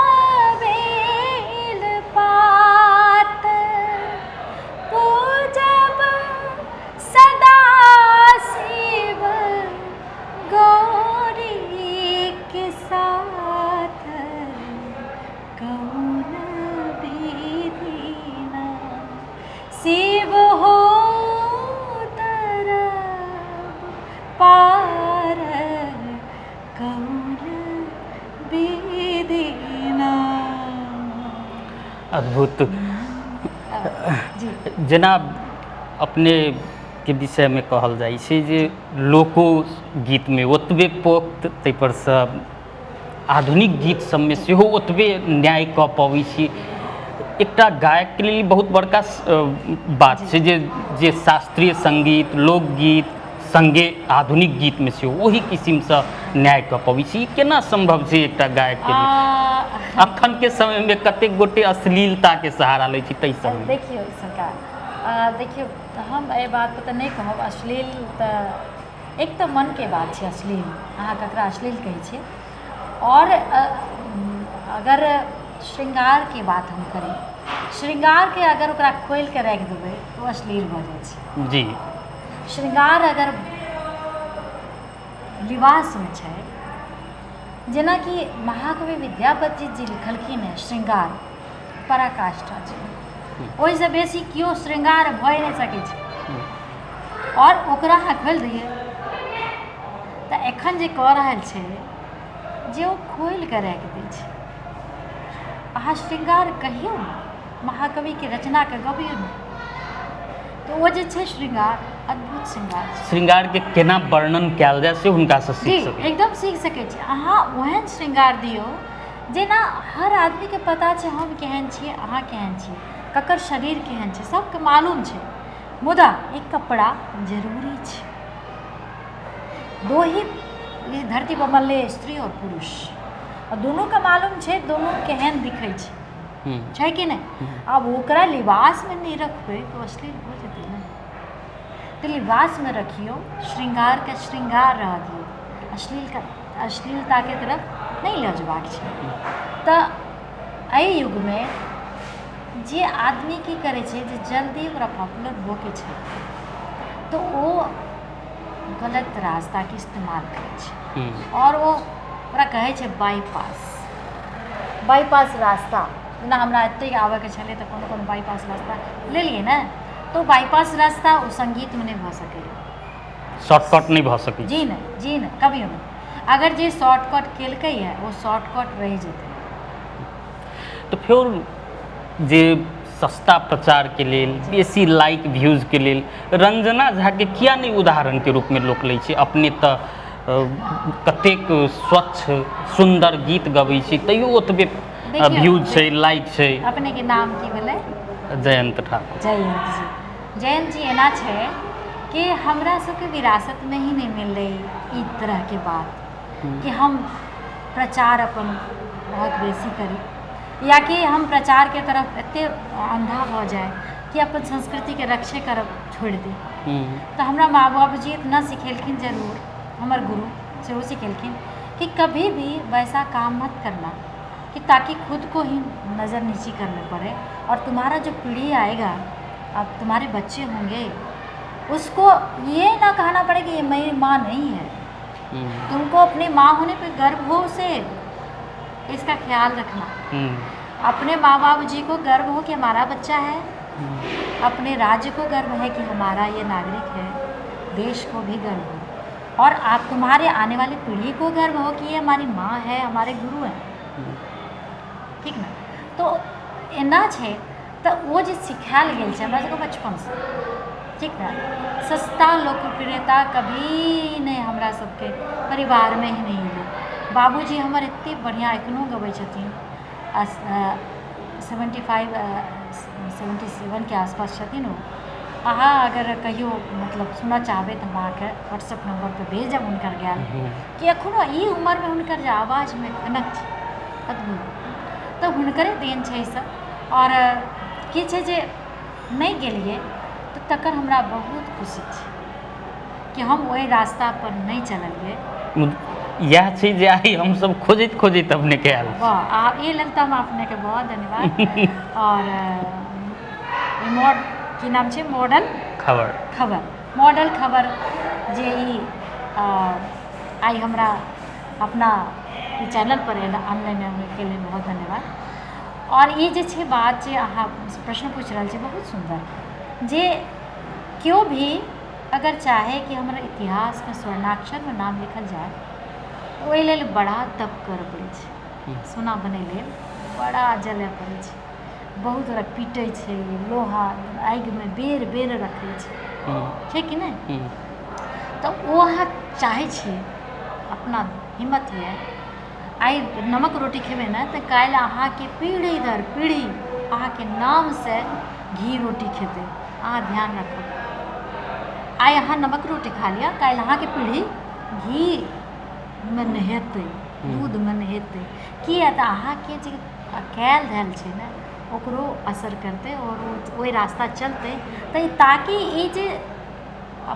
बेल पात, पूजब सदा शिव गौरी के साथ, कौन विधि ना, शिव हो तरब पार, कौन विधि ना। अद्भुत। जेना अपने के विषय में कहल जाइ छै जे लोकगीत में ओतबे पोक्त, ताहिपर से आधुनिक गीत सबमे सेहो ओतबे न्याय कऽ पबै छी। एकटा गायक के लेल बहुत बड़का बात छै जे शास्त्रीय संगीत, लोकगीत संगे आधुनिक गीत में सेहो ओही किसिम से न्याय कऽ पबै छी। केना संभव छै एकटा गायक के लिए? अखन के समय में कतेक गोटे अश्लीलता के सहारा लै छी, ताहि सब देखियो सरकार, देखियो हम एहि बात पर तऽ नहीं कहब, अश्लील तऽ एक तऽ मन के बात छै, अश्लील अहाँ ककरा अश्लील कहै छियै। और अगर श्रृंगार के बात हम करी, श्रृंगार के अगर ओकरा खोलि के राखि देबै तो अश्लील भऽ जाइ छै। जी, श्रृंगार अगर लिबास में छै, जेनाकि महाकवि विद्यापति जी लिखलखिन है श्रृंगार पराकाष्ठा छै, ओहिसँ बेसी केओ श्रृंगार भऽ नहि सकै छै। और ओकरा अहाँ खोलि दियै तऽ एखन जे कऽ रहल छै जे ओ खोलि कऽ राखि दै छै। अहाँ श्रृंगार कहियौ ने, महाकविके रचनाके गबियौ ने, तऽ ओ जे छै श्रृंगार अद्भुत श्रृंगार छै। श्रृंगारके केना वर्णन कयल जाय से हुनकासँ जी सीख सकै। एकदम सीख सकै छी। अहाँ ओहन श्रृंगार दियौ जेना हर आदमीके पता छै हम केहन छियै, अहाँ केहन छियै, ककर शरीर केहन छै, सबके मालूम छै। मुदा एक कपड़ा जरूरी छै। दो ही इस धरती पर बनले, स्त्री और पुरुष, और दोनों का मालूम छै दोनों केहन दिखै छै कि नहीं। अब ओकरा लिबास में नहीं रखबै तो अश्लील हो जेतै ने। तो लिबास में रखियो, श्रृंगार के श्रृंगार रह दियौ, अश्लीलता के तरफ नहीं लऽ जबाक छै। तऽ एहि युग में जे आदमी की करे छै जे जल्दी ओकरा पॉपुलर होके छै तो वो गलत रास्ता के इस्तेमाल करे छै। और वो ओकरा कहै छै बाईपास रास्ता। जेना हमरा एते आबैके छलै तऽ कोनो बाईपास रास्ता लेलियै ने, तो बाईपास रास्ता ओ संगीत में नहीं भऽ सकैए। शॉर्टकट नहीं भऽ सकै। जी नहीं कभियो नहीं। अगर जे शॉर्टकट केलकै है वो शॉर्टकट रह जेतै। तो फिर जे सस्ता प्रचार के लेल, बेसी लाइक व्यूज के लेल रंजना झा के किया नहीं उदाहरण के रूप में लोक लै छै। अपने तऽ कतेक स्वच्छ सुंदर गीत गबै छी, तैयो ओतबे व्यूज छै, लाइक छै। अपने के नाम की भेलै? जयंत ठाकुर। जयंत जी एना छै कि हमरा सबके विरासत में ही नहीं मिललै ई तरह के बात कि हम प्रचार अपन बहुत बेसी करी, या कि हम प्रचार के तरफ एते अंधा भऽ जाए कि अपन संस्कृति के रक्षे करब छोड़ि दी। तो हमरा माँ बाबूजी इतना सिखेलखिन, जरूर हमर गुरु सेहो सिखेलखिन कि कभी भी वैसा काम मत करना कि ताकि खुद को ही नज़र नीची करने पड़े, और तुम्हारा जो पीढ़ी आएगा, अब तुम्हारे बच्चे होंगे, उसको ये ना कहना पड़े कि ये मेरी माँ नहीं है। तुमको अपनी माँ होने पे गर्व हो, उसे इसका ख्याल रखना। अपने माँ बाप जी को गर्व हो कि हमारा बच्चा है, अपने राज्य को गर्व है कि हमारा ये नागरिक है, देश को भी गर्व हो, और आप तुम्हारे आने वाली पीढ़ी को गर्व हो कि ये हमारी माँ है, हमारे गुरु हैं। ठीक ना। तो एना छै तऽ वो जे सिखायल गेल छै हमरा सबके बचपन से, ठीक ना। सस्ता लोकप्रियता कभी नहीं हमरा सबके परिवार में ही नहीं मिली। बाबूजी हमर एते बढ़िया एखनो गबै छथिन, 77 के आसपास छथिन वो। अहाँ अगर कहियो मतलब सुनऽ चाहबै तऽ हम अहाँके व्हाट्सएप नंबर पर भेजब हुनकर गायल, कि एखनो ई उम्र में हुनकर जे आवाज में कनक छै अद्भुत। तो हुनकरे देन छै ई सब। और की छै जे नहीं गेलिए तो तकर हमरा बहुत खुशी छै कि हम वही रास्ता पर नहीं चललिए। यह छै जे आइ हम सब खोजैत खोजैत अपने के आयल। वाह, ये लेल तऽ हम अपने के बहुत धन्यवाद। और की नाम छै? मॉडल खबर जे ई आइ हमरा अपना चैनल पर आनने के लिए बहुत धन्यवाद। और ये जे छै बात जे अहाँ प्रश्न पूछ रहल छी बहुत सुंदर, जे केओ भी अगर चाहे कि हमारा इतिहास में स्वर्णाक्षर में नाम लिखल जाए, ओहि लेल बड़ा तप करऽ पड़ै छै। सोना बनै लेल बड़ा जलय पड़ै छै, बहुत ओकरा पीटै छै, लोहा आगि में बेर बेर रखै छै कि नहीं। तो वो अहाँ चाहै छियै, अपना हिम्मत है, आइ नमक रोटी खेबै ने तऽ काल्हि अहाँके पीढ़ी दर पीढ़ी अहाँके नाम से घी रोटी खेतै। अहाँ ध्यान रखब, आइ अहाँ नमक रोटी खा लिअ, काल्हि अहाँके पीढ़ी घी में नहेतै, दूध में नहेतै। किया तऽ अहाँके जे कयल धयल छै ने ओकरो असर करतै और ओहि रास्ता चलतै। तऽ ताकि ई जे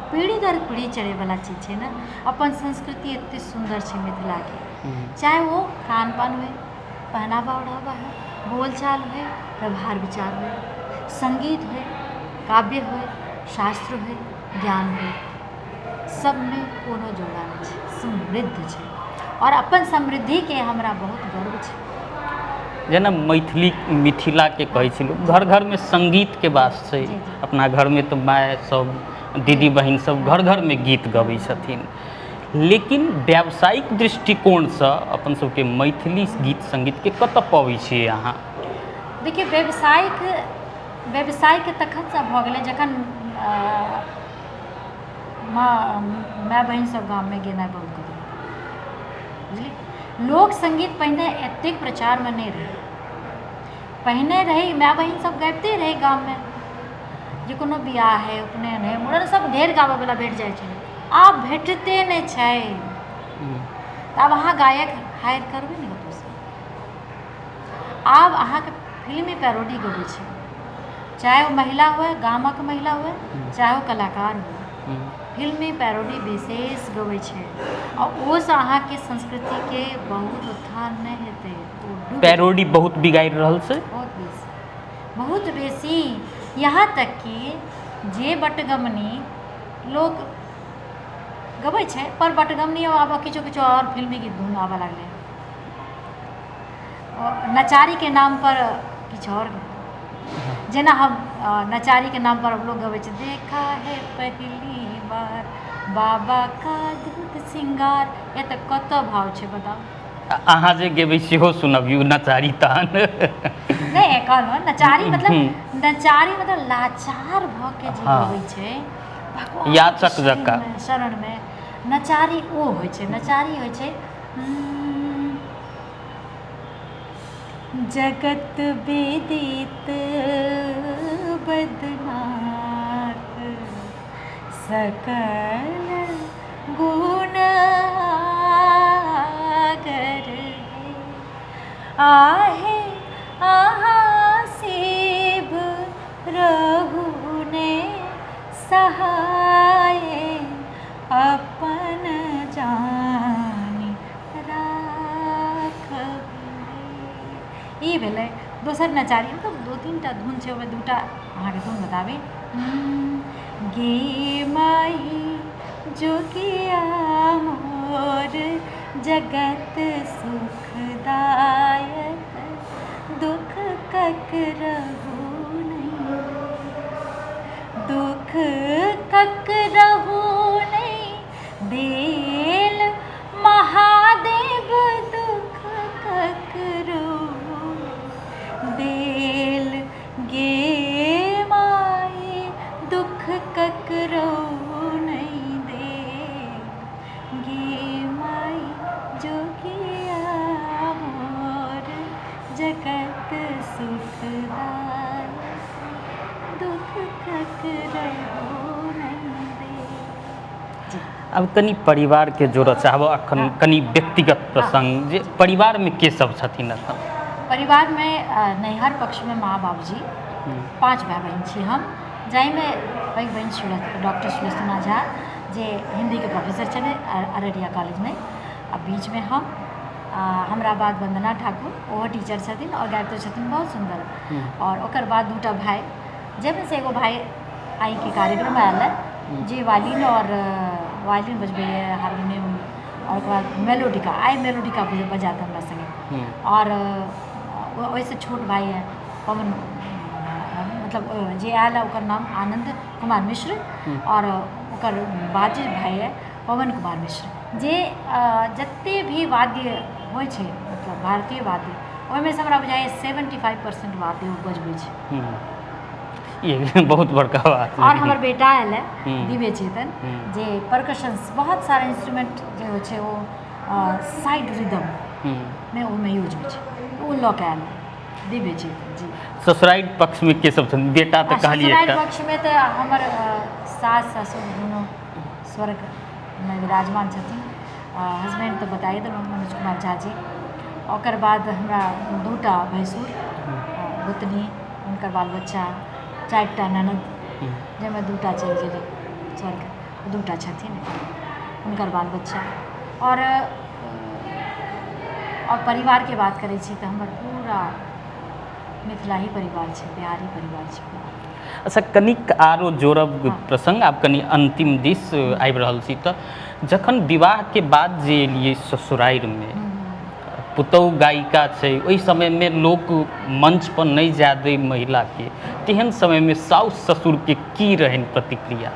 पीढ़ी दर पीढ़ी चढ़ैवला चीज छै ने, अपन संस्कृति एते सुंदर छै मिथिलाके, चाहे वो खान पान हो, पहनावा ओढ़ावा हो, बोलचाल हो, व्यवहार विचार हो, संगीत हो, काव्य हो, शास्त्र हो, ज्ञान हो, सब में कोनो जोड़ा नहीं छै, समृद्ध छै। और अपन समृद्धि के हमरा बहुत गर्व छै। जेना मैथिली मिथिलाके कहै छी लोग घर घरमे संगीतके वास छै। जी, जी। अपना घरमे तऽ माय सब दीदी बहिन सब घर घरमे गीत गबै छथिन, लेकिन व्यावसायिक दृष्टिकोणसँ अपन सबके मैथिली गीत संगीतके कतऽ पबै छियै अहाँ? देखिए, व्यवसायके तखनसँ भऽ गेलै जखन माय बहिन सब गाममे गेनाइ बंद कऽ देलकै, बुझलिए। लोक संगीत पहिने एतेक प्रचारमे नहि रहै। पहिने रहै माय बहिन सब गाबिते रहै गाममे, जे कोनो बियाह है, उपनयन है, मूड़न, सब ढेर गाबैवला भेट जाइ छै। आब भेटते नहि छै। तऽ आब अहाँ गायक हायर करबै ने कतहुसँ। आब अहाँके फिल्मी पैरोडी गबै छै, चाहे ओ महिला हुए, गामक महिला हुए, चाहे ओ कलाकार हुए, फिल्मी पैरोडी विशेष गबै छै। आओर ओसँ अहाँके संस्कृतिके बहुत उत्थान नहि हेतै। पैरोडी बहुत बिगाड़ि रहल छै, बहुत बेसी, बहुत बेसी। यहाँ तक कि जे बटगमनी लोग गबै छै, पर बटगमनी आब किछो किछो आओर फिल्मी गीत धुन आबऽ लागलै। नचारीके नाम पर किछु आओर, जेना हम नचारीके नाम पर लोग गबै छै, देखा है पहली बार बाबा का दूध सिंगार। ये तऽ कतऽ भाव छै बताउ। अहाँ जे गेबै सेहो सुनबियौ नचारी तहन। नहीं, कहलहुँ नचारी मतलब लाचार भऽ के जे गबै छै, भगवान याचक जकाँ शरणमे। नचारी ओ होइ छै, नचारी होइ छै जगत विदित बदनाथ सकल गुण आगर आहे अहाँ शिव रहु ने सहाय अपन जानी राखब। ई भेलै दोसर नचारी, मतलब 2-3 टा धुन छै, ओहिमे 2टा अहाँके धुन बताबी। गे माही जोगिया मोर जगत सुखदायक दुख ककरहु नहीं, दुख ककरहु नहीं देल महादेव, दुख ककरहु देल गे माई, दुख ककरहु नहीं देल गे माई जोगिया मोर जगत सुखदायक दुख ककरहु नहीं देल। अब कनि परिवारके जोड़ऽ चाहब अखन, कनि व्यक्तिगत प्रसंग, जे परिवारमे के सब छथिन अखन? परिवारमे नैहर पक्षमे माँ बाबूजी, 5 भाई बहन छी हम, जाहिमे पैघ बहन डॉक्टर सुलोचना झा, जे हिंदीके प्रोफेसर छलै अररिया कॉलेजमे। आ बीचमे हम, हमरा बाद वंदना ठाकुर, ओहो टीचर छथिन और गाबितो छथिन बहुत सुंदर। और ओकर बाद 2टा भाई, जाहिमे से एगो भाई आइके कार्यक्रम आयल है, जे वायलिन बजबै है, हारमोनियम, और ओकर बाद मेलोडिका, आइ मेलोडिका बजात हमरा संगे। और ओहिसँ छोट भाई है पवन, मतलब जे आयल है ओकर नाम आनंद कुमार मिश्र, और ओकर बाद जे भाई है पवन कुमार मिश्र। जे जते भी वाद्य होइ छै, मतलब भारतीय वाद्य, ओहिमे से हमरा बुझाइए 75% वाद्य ओ बजबै छै। ये बहुत बड़का बात। और हमर बेटा आयल है दिव्य चेतन, जे परकशंस, बहुत सारा इंस्ट्रूमेंट जे होइ छै ओ साइड रिदम में ओहिमे यूज होइ छै, ओ लऽ के आयल है दिव्य चेतन जी। ससुराइल पक्षमे के सब छथिन? बेटा तऽ कहलिए ससुराइल पक्षमे तऽ हमर सास ससुर दुनू स्वर्गमे विराजमान छथिन। हस्बैंड तऽ बताइए देलहुँ, मनोज कुमार झा जी। ओकर बाद हमरा 2टा भैंसुर, गोतनी, हुनकर बाल बच्चा, 4टा ननद, जाहिमे 2टा चलि गेलै स्वर्ग, 2टा छथिन हुनकर बाल बच्चा। और परिवारके बात करै छी तऽ हमर पूरा मिथिलाही परिवार छै, बिहारी परिवार छै। अच्छा, कनिक आरो जोड़ब प्रसंग, आब कनि अंतिम दिश आबि रहल छी। तऽ जखन विवाहके बाद जे एलियै ससुरारिमे, पुतहु गायिका छै, ओहि समयमे लोक मंच पर नहीं जाय दै महिलाके, तेहन समयमे साउस ससुरके की रहनि प्रतिक्रिया?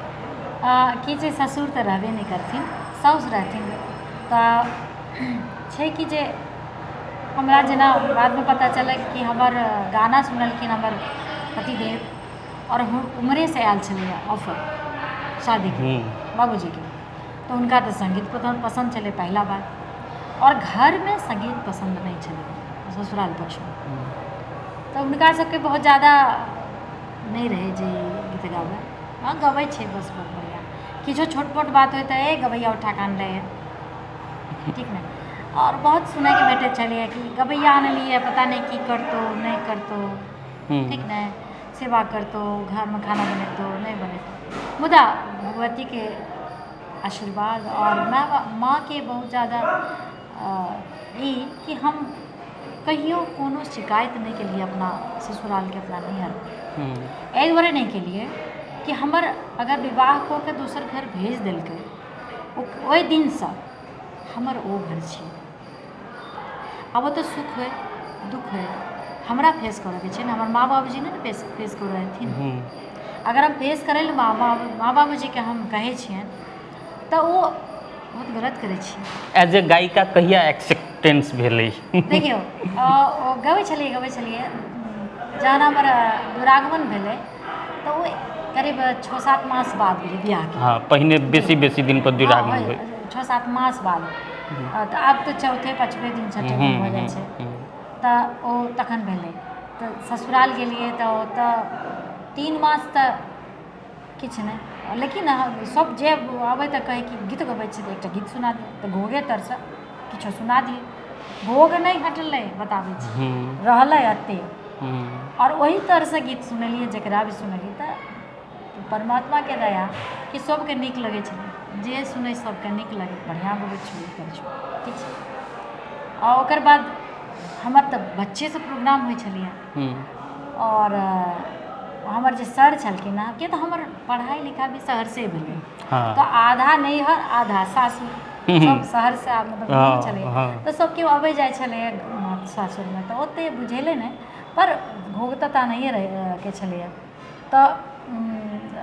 कि जे ससुर तऽ रहबे नहीं करथिन, साउस रहथिन तऽ छै कि जे हमरा जेना बादमे पता चलल कि हमर गाना सुनलखिन हमर पतिदेव और उम्हरे से आयल छलैए ऑफर शादीके बाबूजीके, तो हुनका तऽ संगीत पसंद छलै पहला बात, और घरमे संगीत पसंद नहीं छलै ससुराल पक्षमे, तऽ हुनका सबके बहुत ज़्यादा नहीं रहे जे गीत गाबै। हाँ गबै छै बस बहुत बढ़िया, किछो छोट मोट बात होइ तऽ गबैया उठा कऽ आनले है, ठीक ने। और बहुत सुनैके भेटैत छलैए कि गबैया आनलिए पता नहीं की करतौ नहीं करतौ, ठीक ने, सेवा करतौ, घरमे खाना बनेतौ नहीं बनेतौ, मुदा भगवतीके आशीर्वाद और माँ के बहुत ज़्यादा ई कि हम कहियो कोनो शिकायत नहीं केलिए अपना ससुरालके, अपना नैहर एहि दुआरे नहीं केलिए कि हमर अगर विवाह कऽ के दोसर घर भेज देलकै, ओहि दिनसँ हमर ओ घर छै, अब तो सुख होय दुख होय हमरा फेस करैके छै ने, हमर माँ बाबूजी ने फेस करै रहथिन। अगर हम फेस करै लए माँ बाबूजीके हम कहै छियनि तऽ ओ बहुत गलत करै छी। एज ए गायिका कहिया एक्सेप्टेंस भेलै? देखियौ गबै छलिए जहन हमर दुरागमन भेलै तऽ ओ करीब 6-7 मास बाद भेलै बियाहके। हाँ पहिने बेसी दिन पर दुरागमन भेल। 6-7 मास बाद, तऽ आब तऽ चौथे पाँचवे दिन छठे दिन भऽ जाइ छै, तऽ ओ तखन भेलै। तऽ ससुराल गेलिए तऽ ओतऽ 3 मास तऽ किछु नहि, लेकिन सब जे अबै तऽ कहै कि गीत गबै छै तऽ एकटा गीत सुना दिअ, तऽ घोघे तरसँ किछो सुना दिए, भोग नहीं हटलै बताबै छी, रहलै एते, और वही तरसँ गीत सुनेलिए जकरा भी सुनेलिए, तऽ परमात्माके दया कि सबके नीक लगै छलै, जे सुनै सबके नीक लगै, बढ़िआँ गबै छौ ई करै छौ, ठीक छै। और ओकर बाद हमर तऽ बच्चेसँ प्रोग्राम होइ छलैए, और हमर जे सर छलखिन हेँ, किया तऽ हमर पढ़ाइ लिखाइ भी शहरसे भेलै, तऽ आधा नैहर आधा सासुर, सब शहरसँ मतलब छलै, तऽ सब केओ अबै जाइ छलैए सासुरमे, तऽ ओतेक बुझेलै नहि, पर घोघ तऽ नहिए रहैके छलैए। तऽ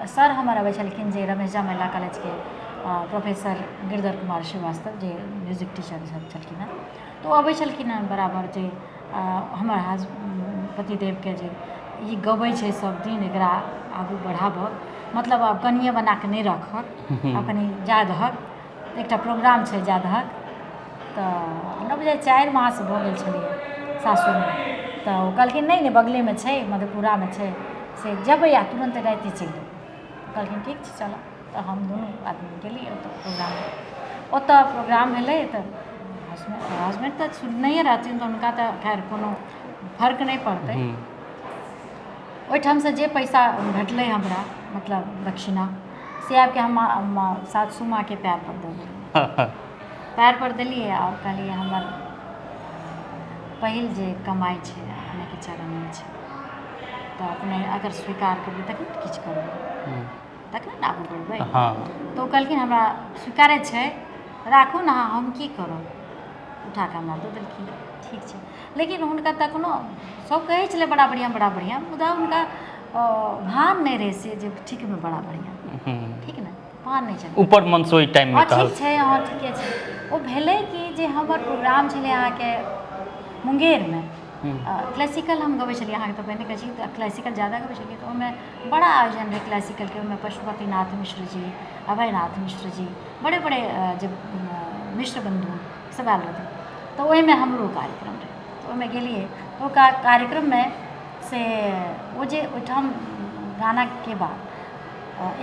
सर हमर अबै छलखिन जे रमेश झा महिला कॉलेजके प्रोफेसर गिरधर कुमार श्रीवास्तव जे म्यूजिक टीचर छलखिन हेँ, तऽ ओ अबै छलखिन हेँ बराबर जे हमर पतिदेवके जे ई गबै छै सब दिन, एकरा आगू बढ़ाबऽ, मतलब आब कनिए बना कऽ नहीं रखऽ, आब कनि जा दहक, एकटा प्रोग्राम छै जा दहक। तऽ हमरा बुझाइए 4 मास भऽ गेल छलैए सासुरमे, तऽ ओ कहलखिन नहीं बगलेमे छै, मधेपुरामे छै, से जेबै आ तुरन्त राइते चलि जेबै। कहलखिन ठीक छै चलऽ, तऽ हम दुनू आदमी गेलिए ओतऽ प्रोग्राम भेलै, तऽ हसबैंड तऽ नहिए रहथिन, तऽ हुनका तऽ खैर कोनो फर्क नहीं पड़तै, ओहिठामसँ जे पैसा भेटलै हमरा मतलब दक्षिणा, से आबि कऽ हम सासू माँके पैर पर दऽ देलिए, पैर पर देलिए और कहलिए हमर पहिल जे कमाई छै अपनेके चरणमे छै, तऽ अपने अगर स्वीकार करबै तखन ने किछु करबै, तखन ने आगू बढ़बै। तऽ ओ कहलखिन हमरा स्वीकारे छै, राखू ने, हम की करब, उठा कऽ हमरा दऽ देलखिन, ठीक छै। लेकिन हुनका तखनो सब कहै छलै बड़ा बढ़िआँ, मुदा हुनका भान नहीं रहै से जे ठीकमे बड़ा बढ़िआँ, ठीक ने, भान नहीं छलै ऊपर मन से ओहि टाइममे कहल ठीक छै, हाँ ठीके छै। ओ भेलै कि जे हमर प्रोग्राम छलै अहाँके मुंगेरमे, क्लासिकल हम गबै छलिए, अहाँके तऽ पहिने कहै छी तऽ क्लासिकल ज़्यादा गबै छलिए, तऽ ओहिमे बड़ा आयोजन रहै क्लासिकलके, ओहिमे पशुपतिनाथ मिश्र जी, अभयनाथ मिश्र जी, बड़े जे मिश्र बन्धु सब आयल रहथिन, तऽ ओहिमे हमरो कार्यक्रम रहै, तऽ ओहिमे गेलिए, तऽ ओ कार्यक्रममे से ओ जे ओहिठाम गानाके बाद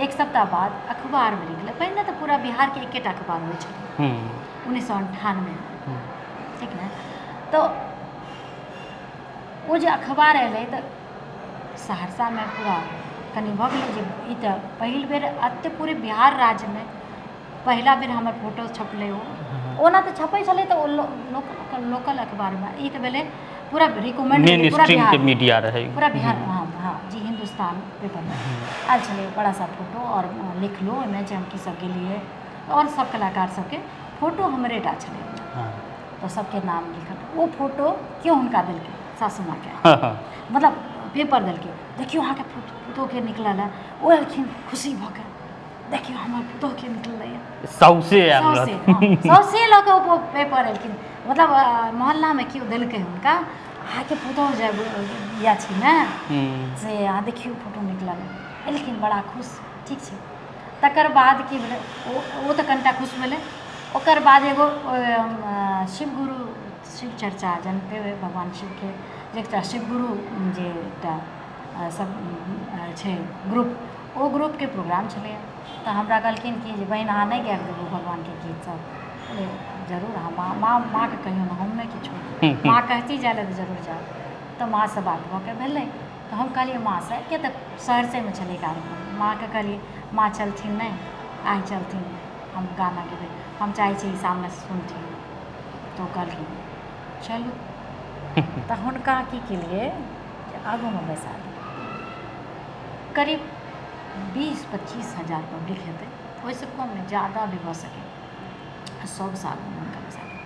1 सप्ताह बाद अखबारमे निकलै, पहिने तऽ पूरा बिहारके एकेटा अखबार होइ छलै 1998 में, ठीक ने। तऽ ओ जे अखबार एलै तऽ सहरसामे पूरा कनि भऽ गेलै जे ई तऽ पहिल बेर एते पूरे बिहार राज्यमे पहिला बेर हमर फोटो छपलै, ओना तऽ छपै छलै तऽ ओ लोकल अखबारमे, ई तऽ भेलै पूरा रिकमेंड पूरा बिहार मीडिया रहे, पूरा बिहार, हाँ जी, हिंदुस्तान पेपरमे आयल छलै बड़ा सा फोटो, और लिखलो ओहिमे जे हम की सब गेलिए, और सब कलाकार सबके फोटो हमरे टा छलै, तो सबके नाम लिखल वो फोटो क्यों हुनका देलकै सासू माँ के, मतलब पेपर देलकै, देखियो अहाँके पुतोह के निकलल है, ओ एलखिन खुशी भऽ के, देखियो हमर पुतोह के निकललै है, सौसे सौसे लऽ कऽ ओ पेपर एलखिन, मतलब मोहल्लामे केओ देलकै हुनका, अहाँके पुतोह जे या छी ने से अहाँ देखियो फोटो निकलल है, एलखिन बड़ा खुश, ठीक छै। तकर बाद की भेलै, ओ तऽ कनिटा खुश भेलै। ओकर बाद एगो शिव गुरु, शिव चर्चा जानते हुए भगवान शिवके जे एकटा शिव गुरु जे एकटा सब छै ग्रुप, ओ ग्रुपके प्रोग्राम छलैए, तऽ हमरा कहलखिन कि जे बहिन अहाँ नहि गाबि देबै भगवानके गीत सब। जरूर अहाँ माँके कहियो ने, हम नहि किछो, माँ कहती जाए लए तऽ जरूर जाएब। तऽ माँसँ बात भऽ के भेलै, तऽ हम कहलिए माँ से, कि तऽ सहरसेमे छलै कार्यक्रम, माँ के कहलिए माँ चलथिन नहीं, आइ चलथिन, हम गाना गेबै, हम चाहै छी सामने से सुनथिन। तो कहलखिन चलू। तऽ हुनका की केलिए, आगूमे बैसा दिए, करीब 20-25 हजार पब्लिक हेतै, ओहिसँ कम नहीं, ज़्यादा भी भऽ सकै, सबसँ आगूमे हुनका बैसा दिए,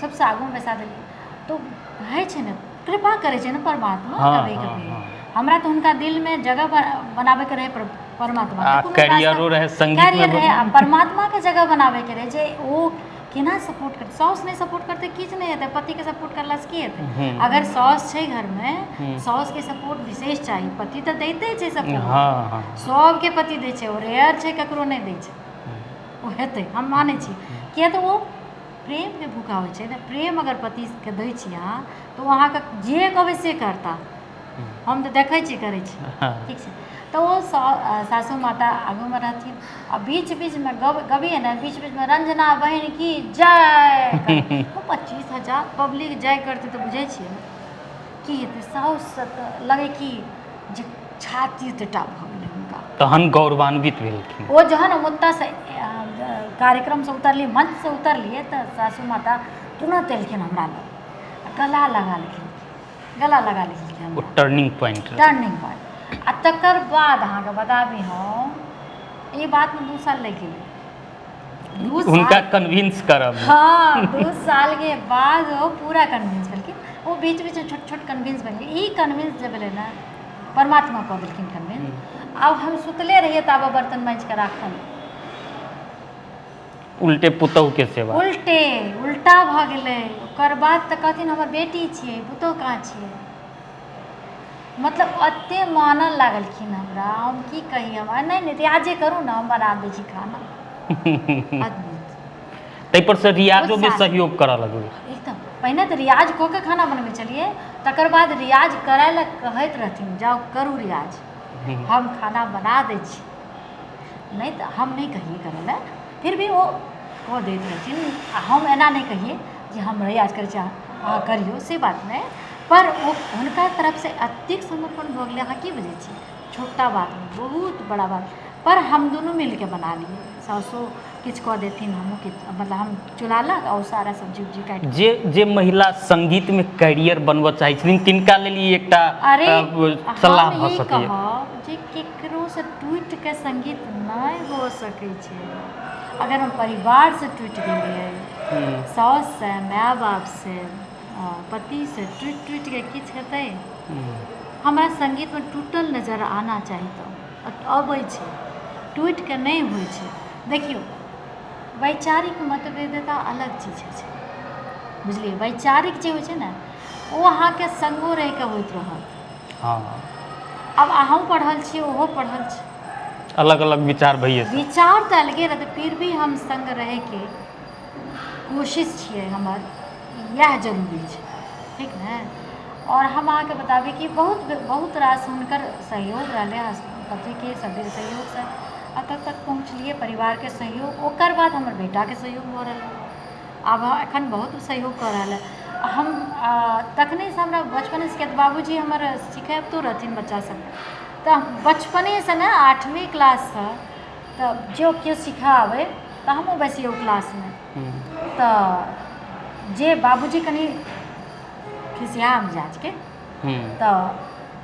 सबसँ आगूमे बैसा देलिए। तो होइ छै ने, कृपा करै छै ने परमात्मा, कभी कभी हमरा तऽ हुनका दिलमे जगह बनाबैके रहै परमात्मा, कैरियरो रहै, संगीत रहै, आ परमात्माके जगह बनाबैके रहै, जे ओ केना सपोर्ट करतै। साउस नहि सपोर्ट करतै किछु नहि हेतै, पतिके सपोर्ट करलासँ की हेतै। अगर साउस छै घरमे, साउसके सपोर्ट विशेष चाही, पति तऽ दैते छै सपोर्ट, सबके पति दै छै, ओ रेयर छै ककरो नहि दै छै, ओ हेतै, हम मानै छी, किया तऽ ओ प्रेमके भूखा होइ छै ने। प्रेम अगर पतिके दै छी अहाँ, तऽ ओ अहाँके जे कहबै से करता, हम तऽ देखै छी करै छी, ठीक छै। तऽ ओ सासू माता आगूमे रहथिन, आ बीच बीचमे गबिए ने, बीच बीचमे रंजना बहन की जय, 25 हजार पब्लिक जय करतै तऽ बुझै छियै ने की हेतै। साउससँ तऽ लगै कि जे छाती टा भऽ गेलै हुनका, तहन गौरवान्वित भेलखिन। ओ जहन ओतऽसँ कार्यक्रमसँ उतरलिए, मंचसँ उतरलिए, तऽ सासू माता तुरंत एलखिन हमरा लग, गला लगा लेलखिन, गला लगा लेलखिन, टर्निंग पॉइंट। आ तकर बाद अहाँके बताबी, हम ई बातमे 2 साल लागि गेलै, 2 साल हुनका कन्विंस करब। हाँ, 2 साल के बाद वो पूरा कन्विंस भेलखिन। वो बीच बीचमे छोट छोट कन्विंस भेलै, ई कन्विंस जे भेलै ने, परमात्मा कऽ देलखिन कन्विंस। आब हम सुतले रहिए तऽ आब बर्तन माँजि कऽ राखल, उल्टे पुतोहके सेवा, उल्टा भऽ गेलै। ओकर बाद तऽ कहथिन हमर बेटी छियै, पुतोह कहाँ छियै, मतलब एते मानऽ लागलखिन हमरा, हम की कही, हम नहीं रियाजे करू ने, हम बना दै छी खाना। अद्भुत। ताहिपर से रियाजोमे सहयोग करऽ लगलै। एकदम पहिने तऽ रियाज कऽ के खाना बनबै छलिए, तकर बाद रियाज करै लए कहैत रहथिन, जाओ करू रियाज, हम खाना बना दै छी, नहीं तऽ हम नहीं कहिए करऽ लए, फिर भी वो कऽ दैत रहथिन। हम एना नहीं कहिए जे हम रियाज करै छी अहाँ करियौ, से बात नहीं, पर ओ हुनका तरफसँ एतेक समर्पण भऽ गेलै, अहाँ की बुझै छी, छोटा बात बहुत बड़ा बात। पर हम दुनू मिलके बना लिए, सासो किछु कऽ देथिन, हमहूँ किछु, मतलब हम चुल्हा लग और सारा सब्जी उब्जी काटि, जे महिला संगीतमे कैरियर बनबऽ चाहै छथिन, तिनका लेल ई एकटा सलाह भऽ सकैए। जे केकरोसँ टूटि के संगीत नहीं हो सकै छै। अगर हम परिवारसँ टूटि गेलिए, साउससँ, माय बापसँ, पतिसँ टूटि के किछु हेतै, हमरा संगीतमे टूटल नजर आना चाही, तऽ अबै छै, टूटि के नहीं होइ छै। देखियौ, वैचारिक मतभेदता अलग चीज छै, बुझलिए, वैचारिक जे होइ छै ने, ओ अहाँके संगो रहि के होइत रहत। हाँ, अब अहूँ पढ़ल छी, ओहो पढ़ल छी, अलग अलग विचार भइए सकै, विचार तऽ अलगे रहतै, फिर भी हम संग रहैके कोशिश छियै, हमर इएह जरूरी छै, ठीक ने। और हम अहाँके बताबी कि बहुत रास हुनकर सहयोग रहलै, पतिके सहयोगसँ एतऽ तक पहुँचलिए, परिवारके सहयोग, ओकर बाद हमर बेटाके सहयोग भऽ रहल है, आब एखन बहुत सहयोग कऽ रहल है। हम तखनेसँ हमरा बचपनेसँ, किया तऽ बाबूजी हमर सिखाबितो रहथिन बच्चा सबके, तऽ बचपनेसँ ने 8वीं क्लाससँ, तऽ जो केओ सिखाबै तऽ हमहूँ बैसिए ओ क्लासमे, तऽ जे बाबूजी कनि खिसिया मिजाजके, तऽ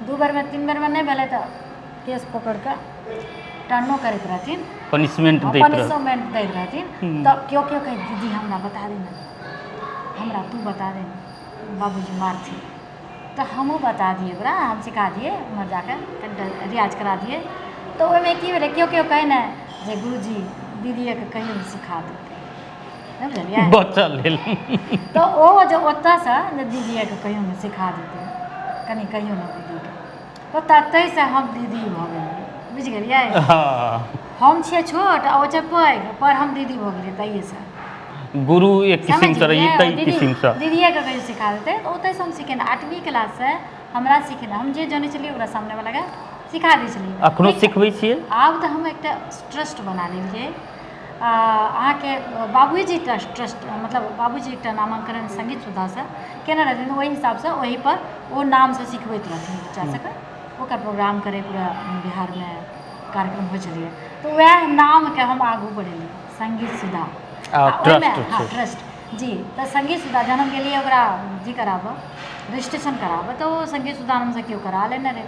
2 बेरमे 3 बेरमे नहीं भेलै तऽ केस पकड़ि कऽ टर्नो करैत रहथिन, पनिशमेंट दैत रहथिन। तऽ केओ कहे दीदी हमरा बता देना, हमरा तू बता दे बाबूजी मार थे, तो हमहूँ बता दिए ओकरा, हम सिखा दिए उमर जाके कनिटा रियाज करा दिए। तो ओहिमे की भेलै, केओ केओ कहै ने जे गुरुजी दीदिएके कहियो ने सिखा देतै, नहि बुझलियै। बच्चा लेल तो ओ जे ओतऽसँ जे दीदिएके कहियो ने सिखा देतै, कनि कहियो ने दीदीके, तो ततहिसँ हम दीदी भऽ गेलियै, बुझि गेलियै। हम छियै छोट आ ओ छै पैघ, पर हम दीदी भऽ गेलियै तहिएसँ। गुरु एक किसिमसँ रहिए ताहि किसिमसँ दीदिएके कहियो सिखा देतै, तऽ ओतहिसँ हम सिखेने 8वीं क्लाससँ हमरा सिखेने, हम जे जनै छलियै ओकरा सामनेवलाके सिखा दै छलियै। अखनो सिखबै छियै। आब तऽ हम एकटा ट्रस्ट बना लेलियै, अहाँके बाबूजी ट्रस्ट, मतलब बाबूजी एकटा नामाङ्कन सङ्गीत सुधासँ केने रहथिन, ओहि हिसाबसँ ओहिपर ओ नामसँ सिखबैत रहथिन बच्चा सबके, ओकर प्रोग्राम करै पूरा बिहारमे कार्यक्रम होइ छलियै। तऽ वएह नामके हम आगू बढ़ेलियै, सङ्गीत सुधा। ट्रस्ट जी। तऽ सङ्गीत सुधा जहन हम गेलियै ओकरा जी कराबऽ, रजिस्ट्रेशन कराबऽ, तऽ ओ सङ्गीत सुधा नामसँ केओ करा लेने रहै।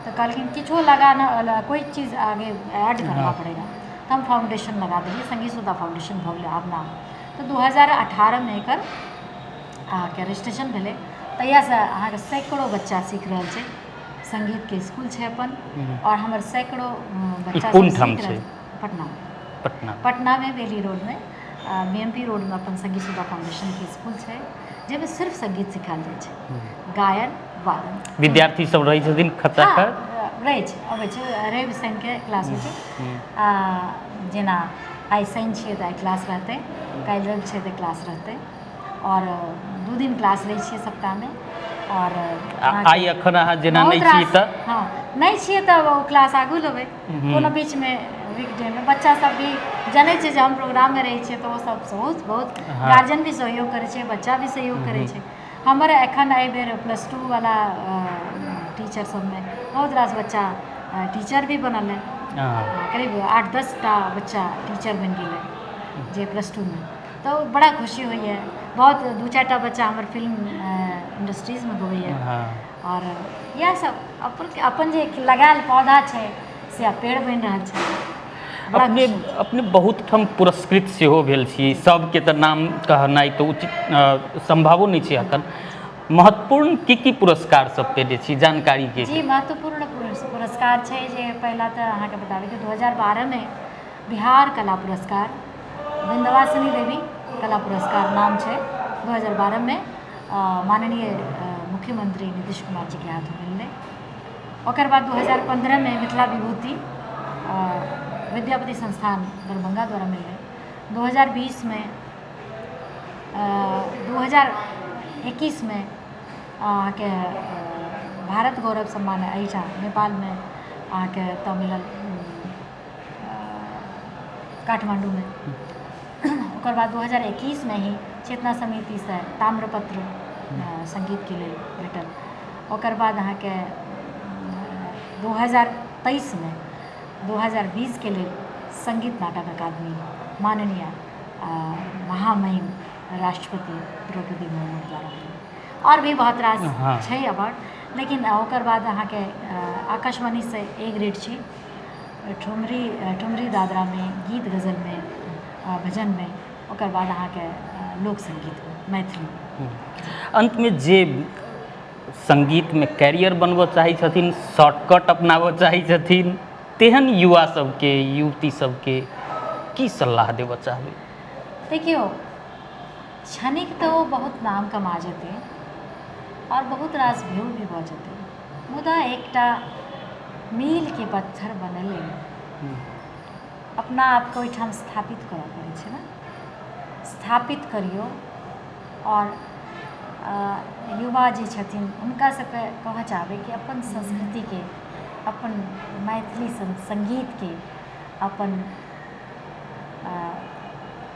तो कहलखिन किछो लगाना, कोई चीज़ आगे ऐड करना पड़ेगा, तो हम फाउंडेशन लगा देलिए, संगीत सुधा फाउंडेशन भऽ गेलै आब नाम। तो 2018 में एकर अहाँके रजिस्ट्रेशन भेलै, तहियासँ अहाँके सैकड़ों बच्चा सीख रहल छै, संगीतके स्कूल छै अपन, और हमर सैकड़ों बच्चा सब सीख रहल छै। पटना में बेली रोड में BMP रोड में अपन संगीत सुधा फाउंडेशनके स्कूल छै, जाहिमे सिर्फ संगीत सिखाएल जाइ छै, गायन वादन। विद्यार्थी सब रहै छथिन खचाखच? रहै छै, अबै छै, रवि शनिके क्लास होइ छै। जेना आइ शनि छियै तऽ आइ क्लास रहतै, काल्हि रवि छै तऽ क्लास रहतै, और 2 दिन क्लास लै छियै सप्ताहमे। और आइ एखन अहाँ जेना नहि छी तऽ? हाँ, नहि छियै तऽ ओ क्लास आगू लेबै, कोनो बीचमे वीकडेमे बच्चा सब भी जनै छै जे हम प्रोग्राममे रहै छियै, तऽ ओ सब बहुत गार्जियन भी सहयोग करै छै, बच्चा भी सहयोग करै छै। हमर एखन एहि बेर +2 वाला टीचर सबमे बहुत रास बच्चा टीचर भी बनल है, करीब 8-10 टा बच्चा टीचर बनि गेलै जे +2 में। तो बड़ा खुशी होइए, बहुत 2-4 टा बच्चा हमर फिल्म इंडस्ट्रीजमे गबैए। और इएह सब अपन जे लगायल पौधा छै से आब पेड़ बनि रहल छै। अपने बहुत ठाम पुरस्कृत सेहो भेल छी, सबके तऽ नाम कहनाइ तऽ उचित संभवो नहि छै एखन। महत्वपूर्ण की पुरस्कार सब पेने छी, जानकारीके? जी, महत्वपूर्ण पुरस्कार छै, जे पहिला तऽ अहाँके बताबै कि 2012 में बिहार कला पुरस्कार, विंध्यवासिनी देवी कला पुरस्कार नाम छै, 2012 में माननीय मुख्यमंत्री नीतीश कुमार जी के हाथों मिललै। ओकर बाद 2015 में मिथिला विभूति विद्यापति संस्थान दरभंगा द्वारा मिललै। 2020 में 2021 में अहाँके भारत गौरव सम्मान एहिठाम नेपालमे अहाँके तऽ मिलल काठमांडूमे। ओकर बाद 2021 में ही चेतना समितिसँ ताम्रपत्र संगीतके लेल भेटल। ओकर बाद अहाँके 2023 में 2020 के लेल संगीत नाटक अकादमी माननीय महामहिम राष्ट्रपति द्रौपदी मुर्मू द्वारा मिलल। और भी बहुत रास छै अवार्ड, लेकिन ओकर बाद अहाँके आकाशवाणीसँ A ग्रेड छी, ठुमरी दादरा में, गीत गजल में, भजन में, ओकर बाद अहाँके लोक संगीत मैथिली। अंत में जे संगीत में कैरियर बनबऽ चाहै छथिन, शॉर्टकट अपनाबऽ चाहै छथिन, तेहन युवा सबके, युवती सबके की सलाह देबऽ चाहबै? देखियो, क्षणिक तो बहुत नाम कमा जेतै और बहुत रास व्यू भी भऽ जेतै, मुदा एकटा मील के पत्थर बनले अपना आपके ओहिठाम स्थापित करऽ पड़ै छै ने, स्थापित करियौ। और युवा जे छथिन हुनका सबके कहऽ चाहबै कि अपन संस्कृतिके, अपन मैथिली संगीतके, अपन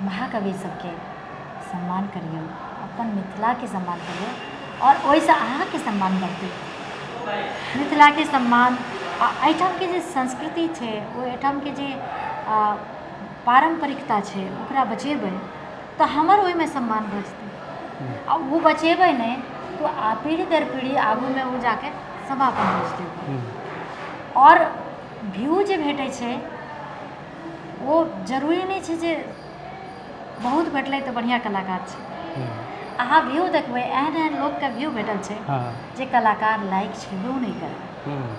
महाकवि सबके सम्मान करियौ, अपन मिथिलाके सम्मान करियौ, और ओहिसँ अहाँके सम्मान बढ़तै। मिथिलाके सम्मान आ एहिठामके जे संस्कृति छै, ओ एहिठामके जे पारम्परिकता छै, ओकरा बचेबै तऽ हमर ओहिमे सम्मान बचतै। आ ओ बचेबै नहि तो पीढ़ी दर पीढ़ी आगूमे ओ जाके समापन हो जेतै। और व्यू जे भेटै छै ओ जरूरी नहि छै जे बहुत भेटलै तऽ बढ़िआँ कलाकार छै। अहाँ व्यू देखबै एहन एहन लोकके व्यू भेटल छै हाँ जे कलाकार लायक छेबो नहीं करे। हम्म,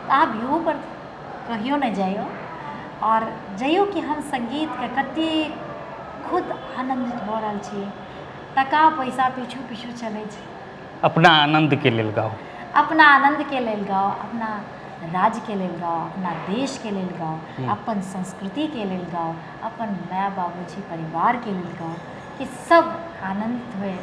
अहाँ व्यू पर कहियो नहीं जाइयो और जइयो कि हम संगीत के कते खुद आनंदित भऽ रहल छी। टका पैसा पीछू पीछू चलै छै, अपना आनंद के लेल गाओ। अपना आनंद के लेल गाओ, अपना राज्य के लेल गाओ, अपना देश के लेल गाओ, अपन संस्कृति के लेल गाओ, अपन माय बाबूजी परिवार के लेल गाओ, कि सब आनंदित हुए,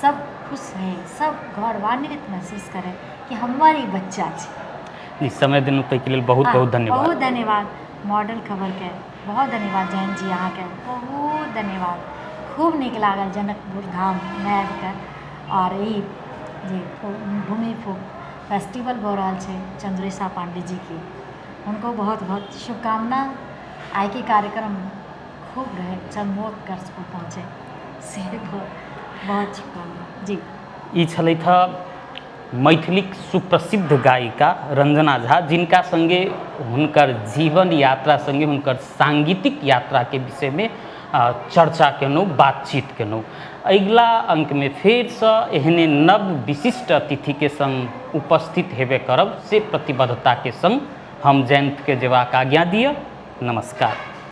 सब खुश रहे, सब गौरवान्वित महसूस करे कि हमारी बच्चा छै। ई समय देनु ताहि के लेल बहुत बहुत धन्यवाद। बहुत धन्यवाद मॉडल खबर के, बहुत धन्यवाद जयंत जी, अहाँ के बहुत धन्यवाद। खूब नीक लागल जनकपुर धाम में आबि कऽ। और ई जे भूमि फेस्टिवल भऽ रहल छै चंद्रेशा पांडे जी के, उनको बहुत बहुत शुभकामना। आइ के कार्यक्रम खूब रहे, चरमोत्कर्ष पर पहुँचे, से बहुत शुभकामना जी। ई छलथि मैथिलीक सुप्रसिद्ध गायिका रंजना झा, जिनका संगे हुनकर जीवन यात्रा संगे हुनकर सांगीतिक यात्रा के विषय में चर्चा केलहुँ, बातचीत केलहुँ। अगिला अंक में फेरसँ एहने नव विशिष्ट अतिथि के संग उपस्थित हेबे करब, से प्रतिबद्धता के संग हम जयंत के जेबाक आज्ञा दिअ। नमस्कार।